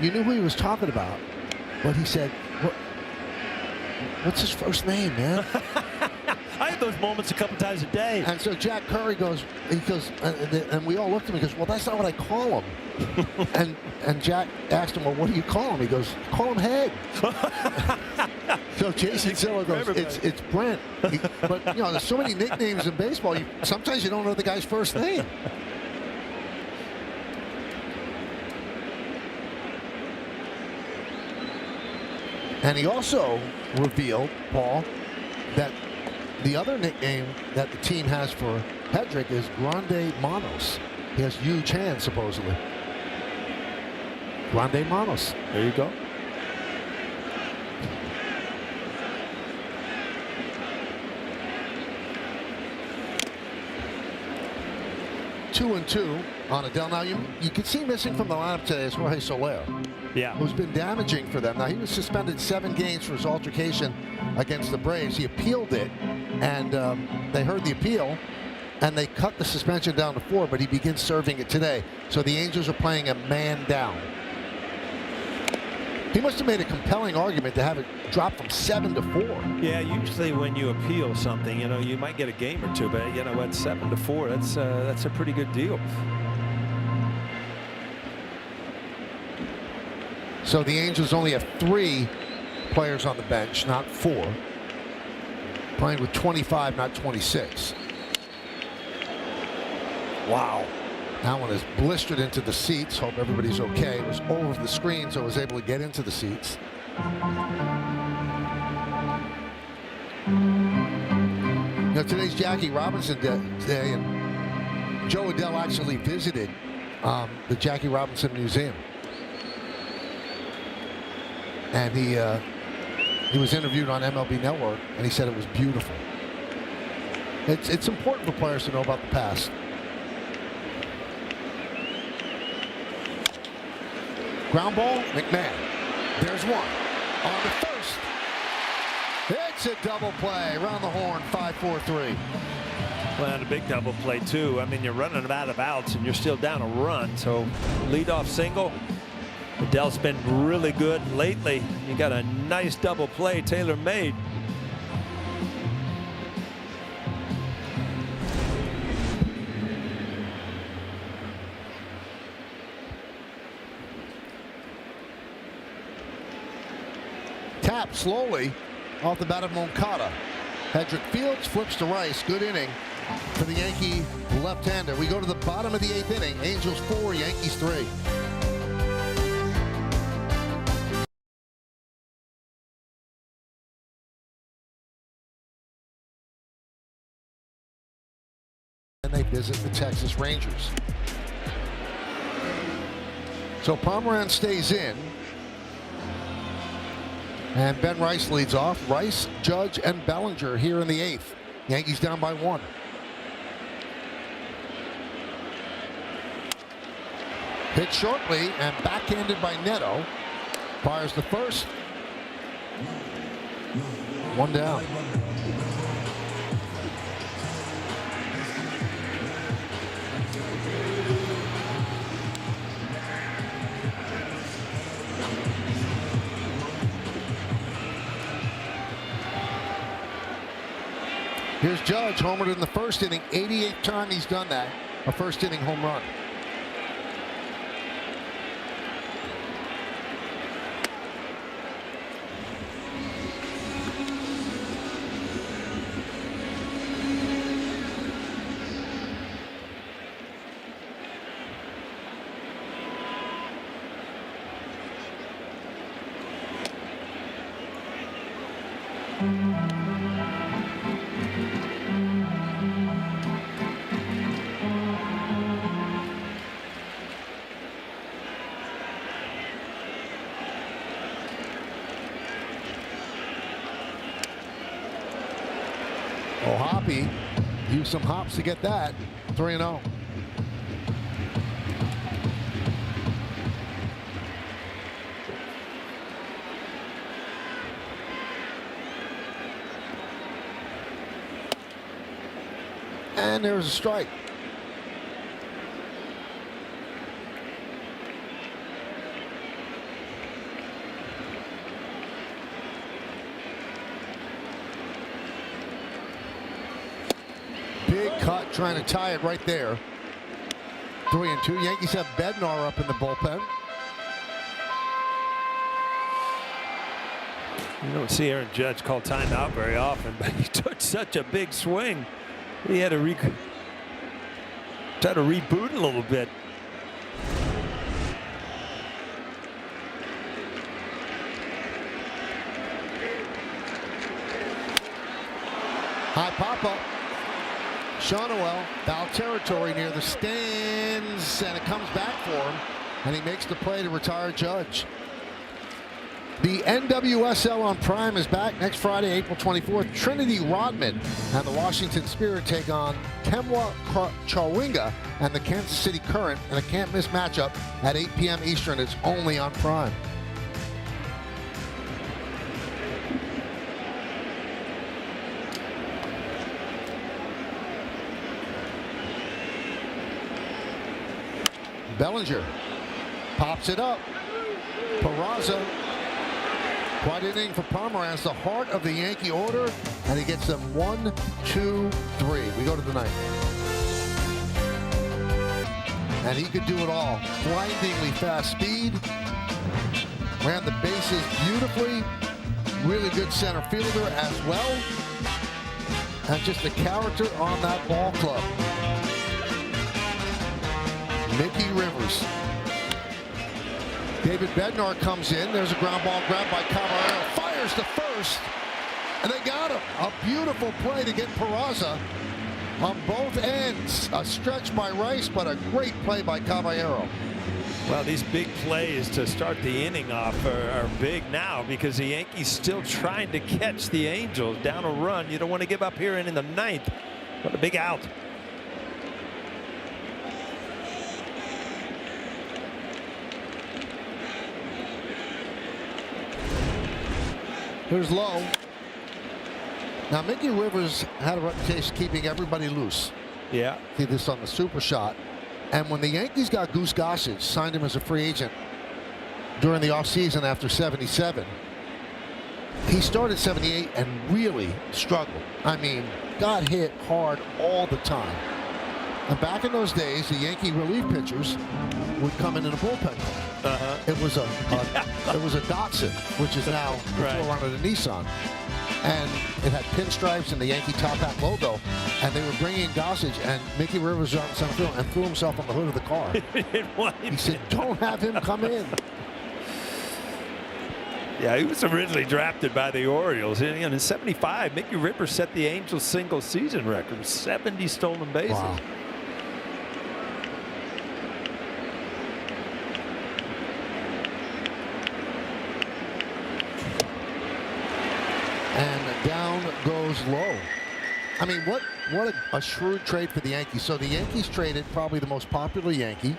Speaker 2: you knew who he was talking about, but he said, "What's his first name, man?"
Speaker 3: I have those moments a couple times a day.
Speaker 2: And so Jack Curry goes, and we all looked at him. He goes, "Well, that's not what I call him." and Jack asked him, "Well, what do you call him?" He goes, "Call him Head." So Jason Zilla goes, "It's Brent." But you know, there's so many nicknames in baseball. Sometimes you don't know the guy's first name. And he also revealed, Paul, that the other nickname that the team has for Hedrick is Grande Manos. He has huge hands, supposedly. Grande Manos.
Speaker 3: There you go.
Speaker 2: Two and two on Adele. Now, you can see missing from the lineup today is Jorge Soler.
Speaker 3: Yeah.
Speaker 2: Who's been damaging for them. Now, he was suspended 7 games for his altercation against the Braves. He appealed it, and they heard the appeal, and they cut the suspension down to 4, but he begins serving it today. So the Angels are playing a man down. He must have made a compelling argument to have it drop from 7 to 4.
Speaker 3: Yeah, usually when you appeal something, you know, you might get a game or two, but you know, at 7 to 4, that's a pretty good deal.
Speaker 2: So the Angels only have 3 players on the bench, not 4. Playing with 25, not 26. Wow. That one is blistered into the seats. Hope everybody's okay. It was over the screen, so it was able to get into the seats. You know, today's Jackie Robinson Day, and Joe Adele actually visited the Jackie Robinson Museum. And he was interviewed on MLB Network, and he said it was beautiful. It's important for players to know about the past. Ground ball, McMahon. There's one. On the first. It's a double play. Around the horn, 5-4-3.
Speaker 3: Well, and a big double play, too. I mean, you're running out of outs, and you're still down a run. So, leadoff single. Adele's been really good lately. You got a nice double play, tailor-made.
Speaker 2: tapped slowly off the bat of Moncada. Hedrick Fields flips to Rice. Good inning for the Yankee left-hander. We go to the bottom of the 8th inning. Angels 4, Yankees 3. And they visit the Texas Rangers. So Pomeranz stays in. And Ben Rice leads off. Rice, Judge, and Bellinger here in the 8th. Yankees down by 1. Hit shortly and backhanded by Neto. Fires the first. 1 down. Here's Judge, homered in the first inning. 88th time he's done that. A first inning home run. Hoppy used some hops to get that. 3-0. And there's a strike. Big cut, trying to tie it right there. 3-2. Yankees have Bednar up in the bullpen.
Speaker 3: You don't see Aaron Judge call timeout very often, but he took such a big swing. He had to try to reboot a little bit.
Speaker 2: High pop-up. Shonowell, foul territory near the stands, and it comes back for him, and he makes the play to retire Judge. The NWSL on Prime is back next Friday, April 24th. Trinity Rodman and the Washington Spirit take on Kemwa Chawinga and the Kansas City Current in a can't-miss matchup at 8 p.m. Eastern. It's only on Prime. Bellinger pops it up. Peraza. Quite an inning for Pomeranz, the heart of the Yankee order, and he gets them 1, 2, 3. We go to the 9th. And he could do it all. Blindingly fast speed. Ran the bases beautifully. Really good center fielder as well. And just a character on that ball club. Mickey Rivers. David Bednar comes in. There's a ground ball grab by Caballero. Fires to first. And they got him. A beautiful play to get Peraza on both ends. A stretch by Rice, but a great play by Caballero.
Speaker 3: Well, these big plays to start the inning off are big now because the Yankees still trying to catch the Angels down a run. You don't want to give up here in the 9th. What a big out.
Speaker 2: Here's Lowe. Now, Mickey Rivers had a reputation keeping everybody loose.
Speaker 3: Yeah.
Speaker 2: See this on the super shot. And when the Yankees got Goose Gossage, signed him as a free agent during the offseason after 77, he started 78 and really struggled. I mean, got hit hard all the time. And back in those days, the Yankee relief pitchers would come in a bullpen. It was a Datsun, which is now the forerunner to Nissan. And it had pinstripes and the Yankee top hat logo. And they were bringing in Gossage, and Mickey Rivers was out in center field and threw himself on the hood of the car. He said, "Don't have him come in."
Speaker 3: Yeah, he was originally drafted by the Orioles. And in '75, Mickey Rivers set the Angels single season record, 70 stolen bases.
Speaker 2: Wow. And down goes Lowe. I mean, what a shrewd trade for the Yankees. So the Yankees traded probably the most popular Yankee,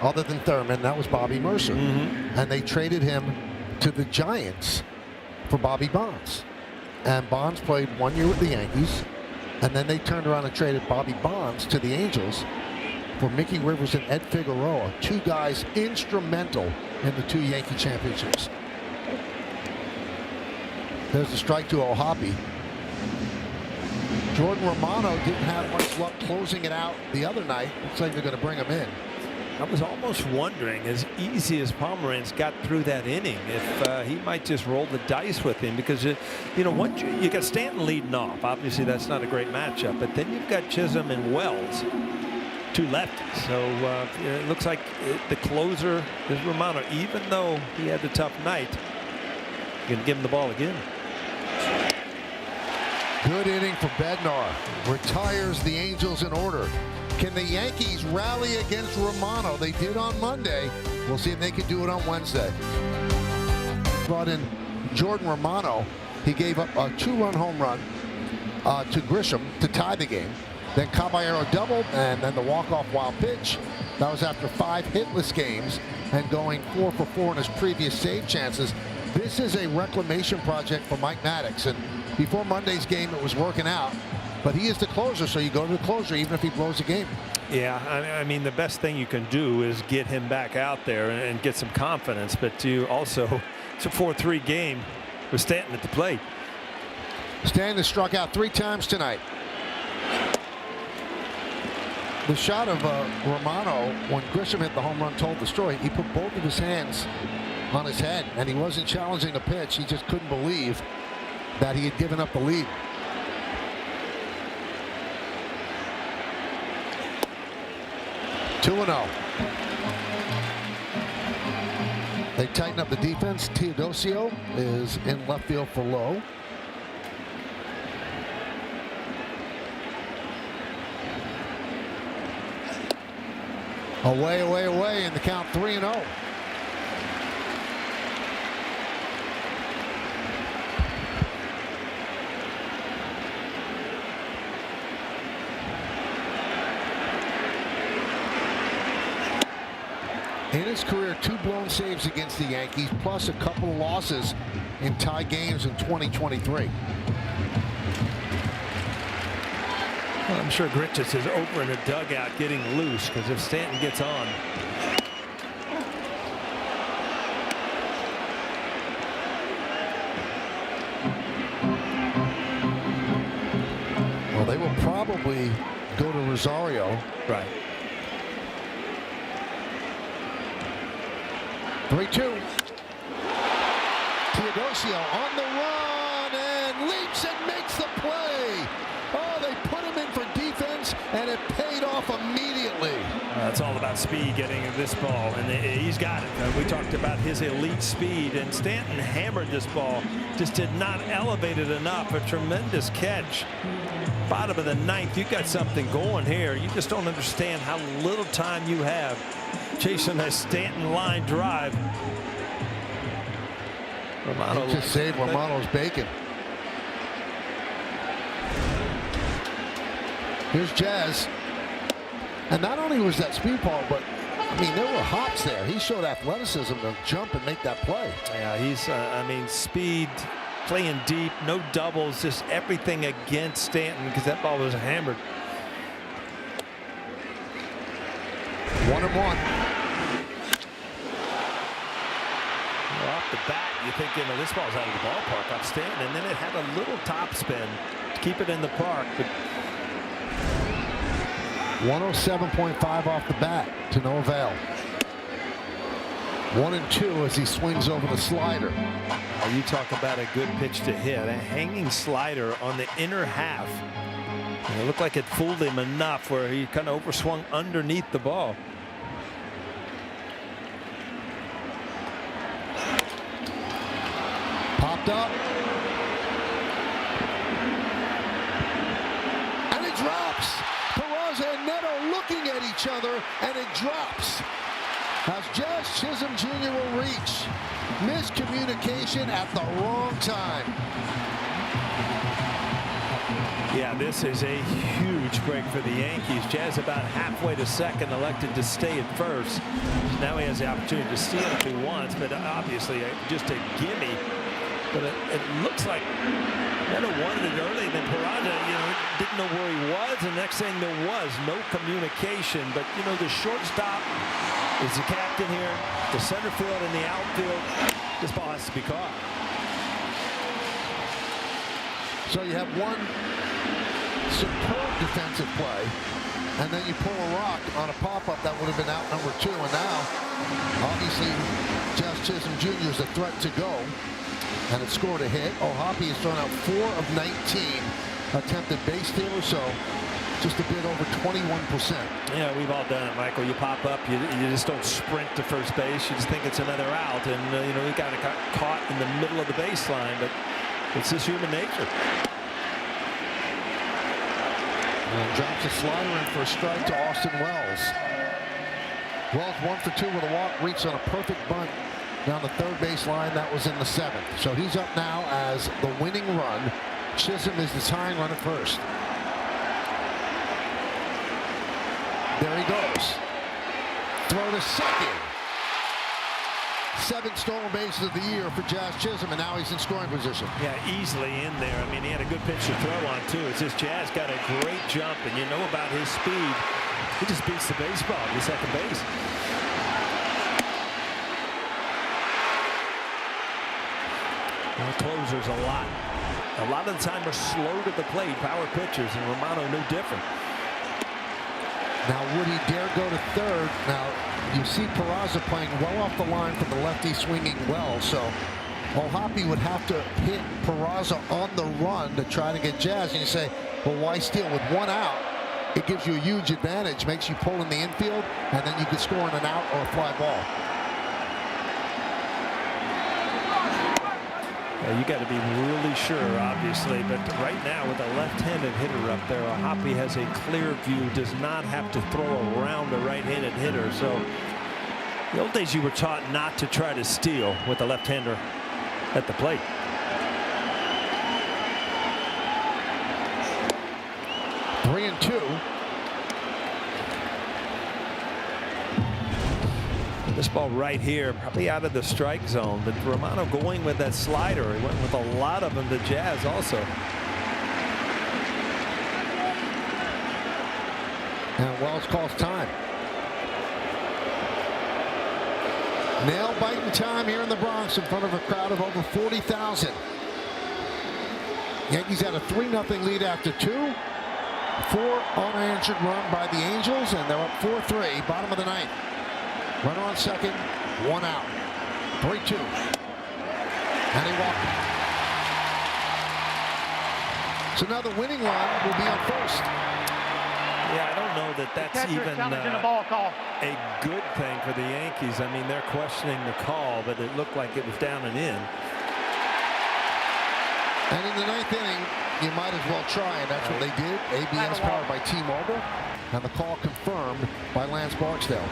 Speaker 2: other than Thurman. That was Bobby Mercer. And they traded him to the Giants for Bobby Bonds. And Bonds played 1 year with the Yankees. And then they turned around and traded Bobby Bonds to the Angels for Mickey Rivers and Ed Figueroa, two guys instrumental in the 2 Yankee championships. There's the strike to O'Hoppe. Jordan Romano didn't have much luck closing it out the other night. Looks like they're going to bring him in.
Speaker 3: I was almost wondering, as easy as Pomeranz got through that inning, if he might just roll the dice with him, because once you got Stanton leading off, obviously that's not a great matchup, but then you've got Chisholm and Wells, 2 lefties. So it looks like the closer is Romano, even though he had a tough night. You're going to give him the ball again.
Speaker 2: Good inning for Bednar. Retires the Angels in order. Can the Yankees rally against Romano? They did on Monday. We'll see if they can do it on Wednesday. Brought in Jordan Romano. He gave up a 2-run home run to Grisham to tie the game. Then Caballero doubled, and then the walk-off wild pitch. That was after 5 hitless games and going 4 for 4 in his previous save chances. This is a reclamation project for Mike Maddox, and before Monday's game it was working out, but he is the closer, so you go to the closer even if he blows the game.
Speaker 3: Yeah, I mean the best thing you can do is get him back out there and get some confidence, but you also, it's a 4-3 game with Stanton at the plate.
Speaker 2: Stanton has struck out 3 times tonight. The shot of Romano when Grisham hit the home run told the story. He put both of his hands on his head, and he wasn't challenging the pitch. He just couldn't believe that he had given up the lead. (2-0). They tighten up the defense. Teodosio is in left field for Lowe. Away, and the count 3-0. In his career, 2 blown saves against the Yankees, plus a couple of losses in tie games in 2023.
Speaker 3: Well, I'm sure Gritchis is over in the dugout getting loose, because if Stanton gets on.
Speaker 2: Well, they will probably go to Rosario.
Speaker 3: Right.
Speaker 2: 3-2. Teodosio on the run and leaps and makes the play. Oh, they put him in for defense, and it paid off immediately.
Speaker 3: It's all about speed getting this ball, and he's got it. We talked about his elite speed, and Stanton hammered this ball, just did not elevate it enough. A tremendous catch. Bottom of the 9th, you got something going here. You just don't understand how little time you have chasing a Stanton line drive. Romano
Speaker 2: just saved Romano's bacon. Here's Jazz. And not only was that speed ball, but I mean, there were hops there. He showed athleticism to jump and make that play.
Speaker 3: Yeah, he's, I mean, speed, playing deep, no doubles, just everything against Stanton, because that ball was hammered.
Speaker 2: 1-1.
Speaker 3: Off the bat, you think, this ball's out of the ballpark off Stanton, and then it had a little top spin to keep it in the park. But
Speaker 2: 107.5 off the bat to no avail. 1-2 as he swings over the slider.
Speaker 3: You talk about a good pitch to hit. A hanging slider on the inner half. And it looked like it fooled him enough where he kind of overswung underneath the ball.
Speaker 2: Popped up. And it drops. Peraza and Neto looking at each other, and it drops. As Jazz Chisholm Jr. will reach. Miscommunication at the wrong time.
Speaker 3: Yeah, this is a huge break for the Yankees. Jazz about halfway to second, elected to stay at first. Now he has the opportunity to steal if he wants, but obviously just a gimme. But it looks like Neto wanted it early, then Peraza, didn't know where he was, and next thing there was no communication. But the shortstop is the captain here, the center field and the outfield. This ball has to be caught.
Speaker 2: So you have one superb defensive play, and then you pull a rock on a pop-up that would have been out number 2, and now obviously Jazz Chisholm Jr. is a threat to go, and it scored a hit. O'Hoppe has thrown out 4 of 19 attempted base stealers, so just a bit over 21%.
Speaker 3: Yeah, we've all done it, Michael. You pop up, you just don't sprint to first base. You just think it's another out, and he got caught in the middle of the baseline, but it's just human nature.
Speaker 2: And drops a slider in for a strike to Austin Wells. Wells 1 for 2 with a walk, reached on a perfect bunt down the third base line. That was in the 7th. So he's up now as the winning run. Chisholm is the tying run at first. There he goes. Throw to second. 7 stolen bases of the year for Jazz Chisholm, and now he's in scoring position.
Speaker 3: Yeah, easily in there. I mean, he had a good pitch to throw on, too. It's just Jazz got a great jump, and you know about his speed. He just beats the baseball to second base. Well, closers a lot of the time are slow to the plate, power pitchers, and Romano no different.
Speaker 2: Now, would he dare go to third? Now, you see Peraza playing well off the line from the lefty, swinging well. So, O'Hoppe would have to hit Peraza on the run to try to get Jazz. And you say, well, why steal? With 1 out, it gives you a huge advantage, makes you pull in the infield, and then you can score on an out or a fly ball.
Speaker 3: You got to be really sure, obviously, but right now with a left-handed hitter up there, O'Hoppe has a clear view, does not have to throw around a right-handed hitter. So the old days you were taught not to try to steal with a left-hander at the plate.
Speaker 2: Three and 2.
Speaker 3: This ball right here, probably out of the strike zone, but Romano going with that slider. He went with a lot of them to Jazz also.
Speaker 2: And Wells calls time. Nail-biting time here in the Bronx in front of a crowd of over 40,000. Yankees had a 3-0 lead after 2. 4 unanswered run by the Angels, and they're up 4-3, bottom of the 9th. Runner on second, 1 out. 3-2. And he walked. So now the winning run will be on first.
Speaker 3: Yeah, I don't know that that's even a good thing for the Yankees. I mean, they're questioning the call, but it looked like it was down and in.
Speaker 2: And in the 9th inning, you might as well try, and that's what they did. ABS powered by T-Mobile, and the call confirmed by Lance Barksdale.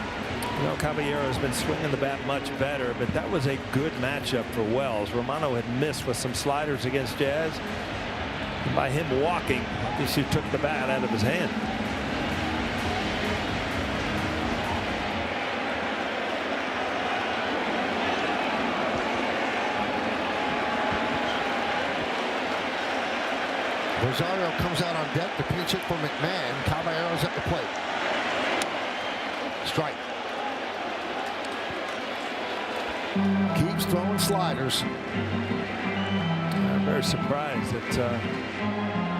Speaker 3: Caballero has been swinging the bat much better, but that was a good matchup for Wells. Romano had missed with some sliders against Jazz. And by him walking, obviously took the bat out of his hand.
Speaker 2: Rosario comes out on deck to pinch hit for McMahon. Caballero's at the plate. Strike. Keeps throwing sliders.
Speaker 3: I'm very surprised that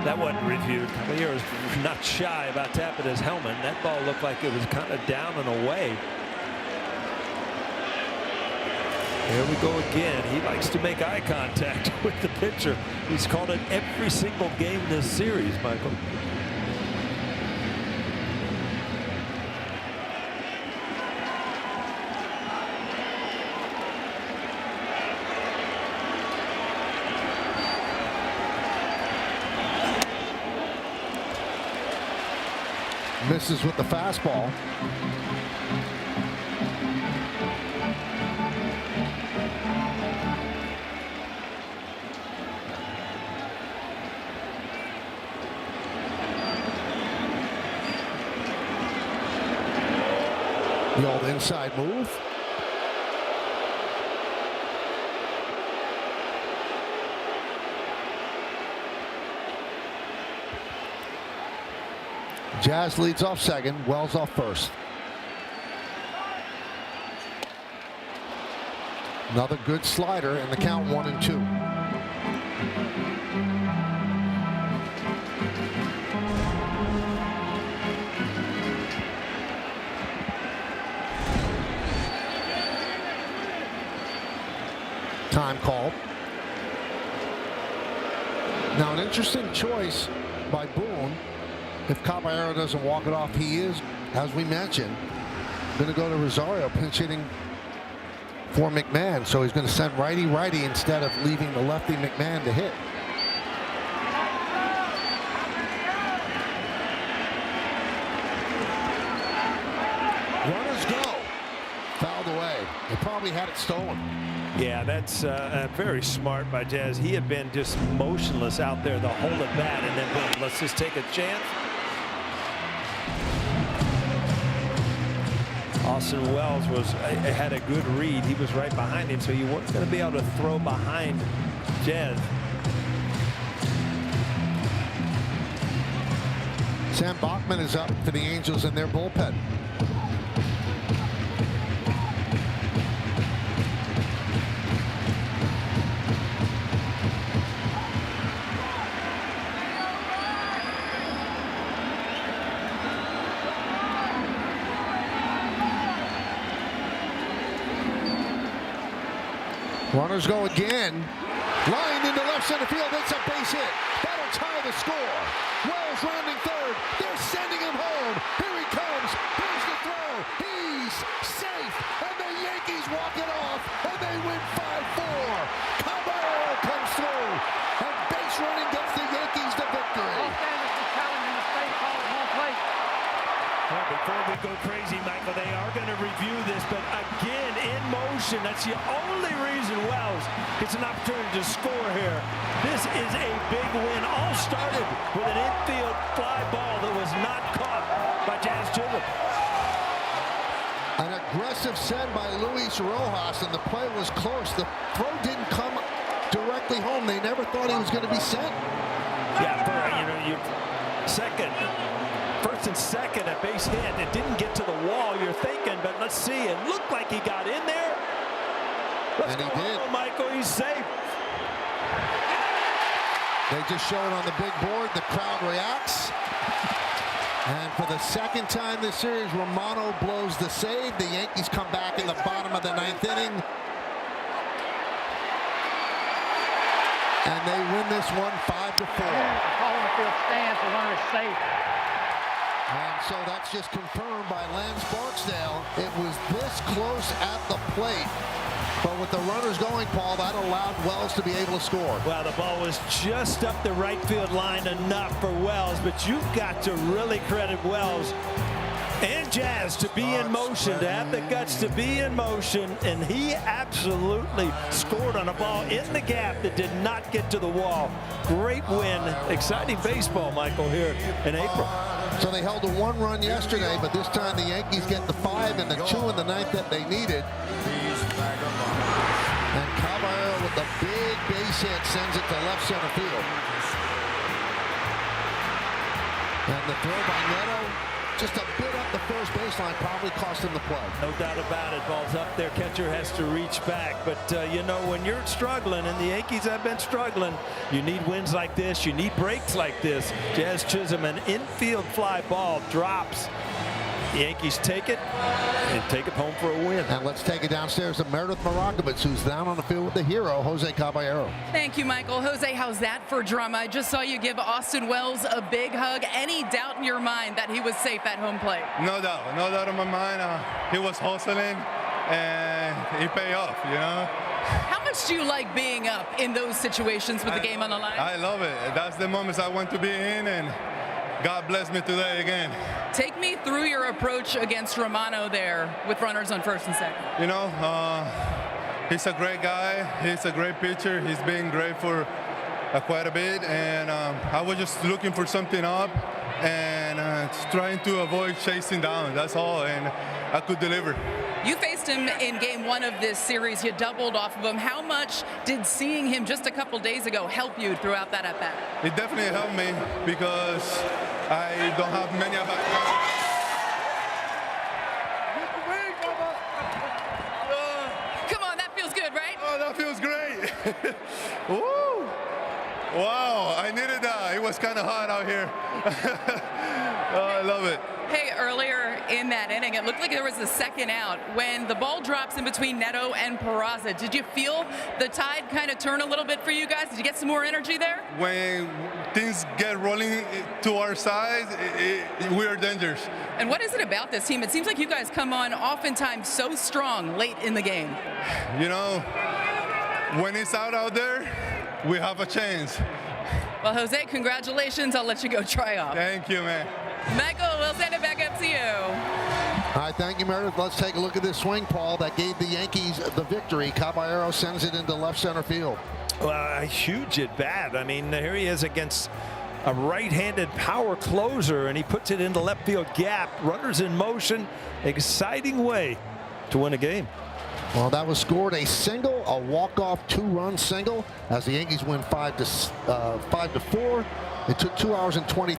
Speaker 3: that wasn't reviewed. Caballero's not shy about tapping his helmet. That ball looked like it was kind of down and away. There we go again. He likes to make eye contact with the pitcher. He's called it every single game this series, Michael.
Speaker 2: Misses with the fastball. The old inside move. Jazz leads off second, Wells off first. Another good slider, and the count 1-2. Time called. Now an interesting choice by Boone. If Caballero doesn't walk it off, he is, as we mentioned, going to go to Rosario, pinch hitting for McMahon. So he's going to send righty-righty instead of leaving the lefty McMahon to hit. Runners go. Fouled away. They probably had it stolen.
Speaker 3: Yeah, that's very smart by Jazz. He had been just motionless out there the whole at bat, and then boom, let's just take a chance. Austin Wells had a good read. He was right behind him, so you weren't going to be able to throw behind Jazz.
Speaker 2: Sam Bachman is up for the Angels in their bullpen. Runners go again. Line into left center field. It's a base hit. That'll tie the score. Wells rounding third. They're sending him home. Here he comes. Here's the throw. He's safe. And the Yankees walk it off. And they win 5-4. Caballero comes through. And base running gets the Yankees the victory.
Speaker 3: Well, before we go crazy, Michael, they are going to review this, but again, in motion. That's the only reason Wells gets an opportunity to score here. This is a big win. All started with an infield fly ball that was not caught by Jazz Chisholm.
Speaker 2: An aggressive send by Luis Rojas, and the play was close. The throw didn't come directly home. They never thought he was going to be sent.
Speaker 3: Yeah, your first and second at base hit. It didn't get to the wall, you're thinking, but let's see. It looked like he got in there.
Speaker 2: And he did.
Speaker 3: Michael, he's safe.
Speaker 2: They just show it on the big board. The crowd reacts. And for the second time this series, Romano blows the save. The Yankees come back in the bottom of the 9th inning. And they win this one 5-4.
Speaker 5: The call on the field stands. The runner is safe.
Speaker 2: And so that's just confirmed by Lance Barksdale. It was this close at the plate. But with the runners going, Paul, that allowed Wells to be able to score.
Speaker 3: Well, the ball was just up the right field line enough for Wells, but you've got to really credit Wells and Jazz to be in motion, to have the guts to be in motion, and he absolutely scored on a ball in the gap that did not get to the wall. Great win. Exciting baseball, Michael, here in April.
Speaker 2: So they held a 1-run yesterday, but this time the Yankees get the 5 and the 2 in the 9th that they needed. And Caballero with the big base hit sends it to left center field. And the throw by Neto, just a bit up the first baseline, probably cost him the play.
Speaker 3: No doubt about it. Ball's up there. Catcher has to reach back. But, you know, when you're struggling, and the Yankees have been struggling, you need wins like this. You need breaks like this. Jazz Chisholm, an infield fly ball, drops. The Yankees take it and take it home for a win.
Speaker 2: And let's take it downstairs to Meredith Marakovitz, who's down on the field with the hero, Jose Caballero.
Speaker 1: Thank you, Michael. Jose, how's that for drama? I just saw you give Austin Wells a big hug. Any doubt in your mind that he was safe at home plate?
Speaker 6: No doubt in my mind. He was hustling, and he paid off, you know.
Speaker 1: How much do you like being up in those situations with the game on the line?
Speaker 6: I love it. That's the moments I want to be in, and God bless me today again.
Speaker 1: Take me through your approach against Romano there with runners on first and second.
Speaker 6: You know, he's a great guy. He's a great pitcher. He's been great for quite a bit, and I was just looking for something up and trying to avoid chasing down. That's all, and I could deliver.
Speaker 1: You faced him in game one of this series. You doubled off of him. How much did seeing him just a couple days ago help you throughout that at-bat?
Speaker 6: It definitely helped me because I don't have many at-bats.
Speaker 1: Come on, that feels good, right?
Speaker 6: Oh, that feels great. Woo! Wow, I needed that. It was kind of hot out here. Oh, I love it.
Speaker 1: Hey, earlier in that inning, it looked like there was a second out. When the ball drops in between Neto and Peraza, did you feel the tide kind of turn a little bit for you guys? Did you get some more energy there?
Speaker 6: When things get rolling to our side, we are dangerous.
Speaker 1: And what is it about this team? It seems like you guys come on oftentimes so strong late in the game.
Speaker 6: You know, when it's out there, we have a chance.
Speaker 1: Well, Jose, congratulations. I'll let you go try off.
Speaker 6: Thank you, man.
Speaker 1: Michael, we'll send it back up to you.
Speaker 2: All right, thank you, Meredith. Let's take a look at this swing, Paul, that gave the Yankees the victory. Caballero sends it into left center field.
Speaker 3: Well, a huge at bat. I mean, here he is against a right-handed power closer, and he puts it into left field gap. Runners in motion. Exciting way to win a game.
Speaker 2: Well, that was scored a single, a walk-off two-run single as the Yankees win 5-4. It took 2 hours and 20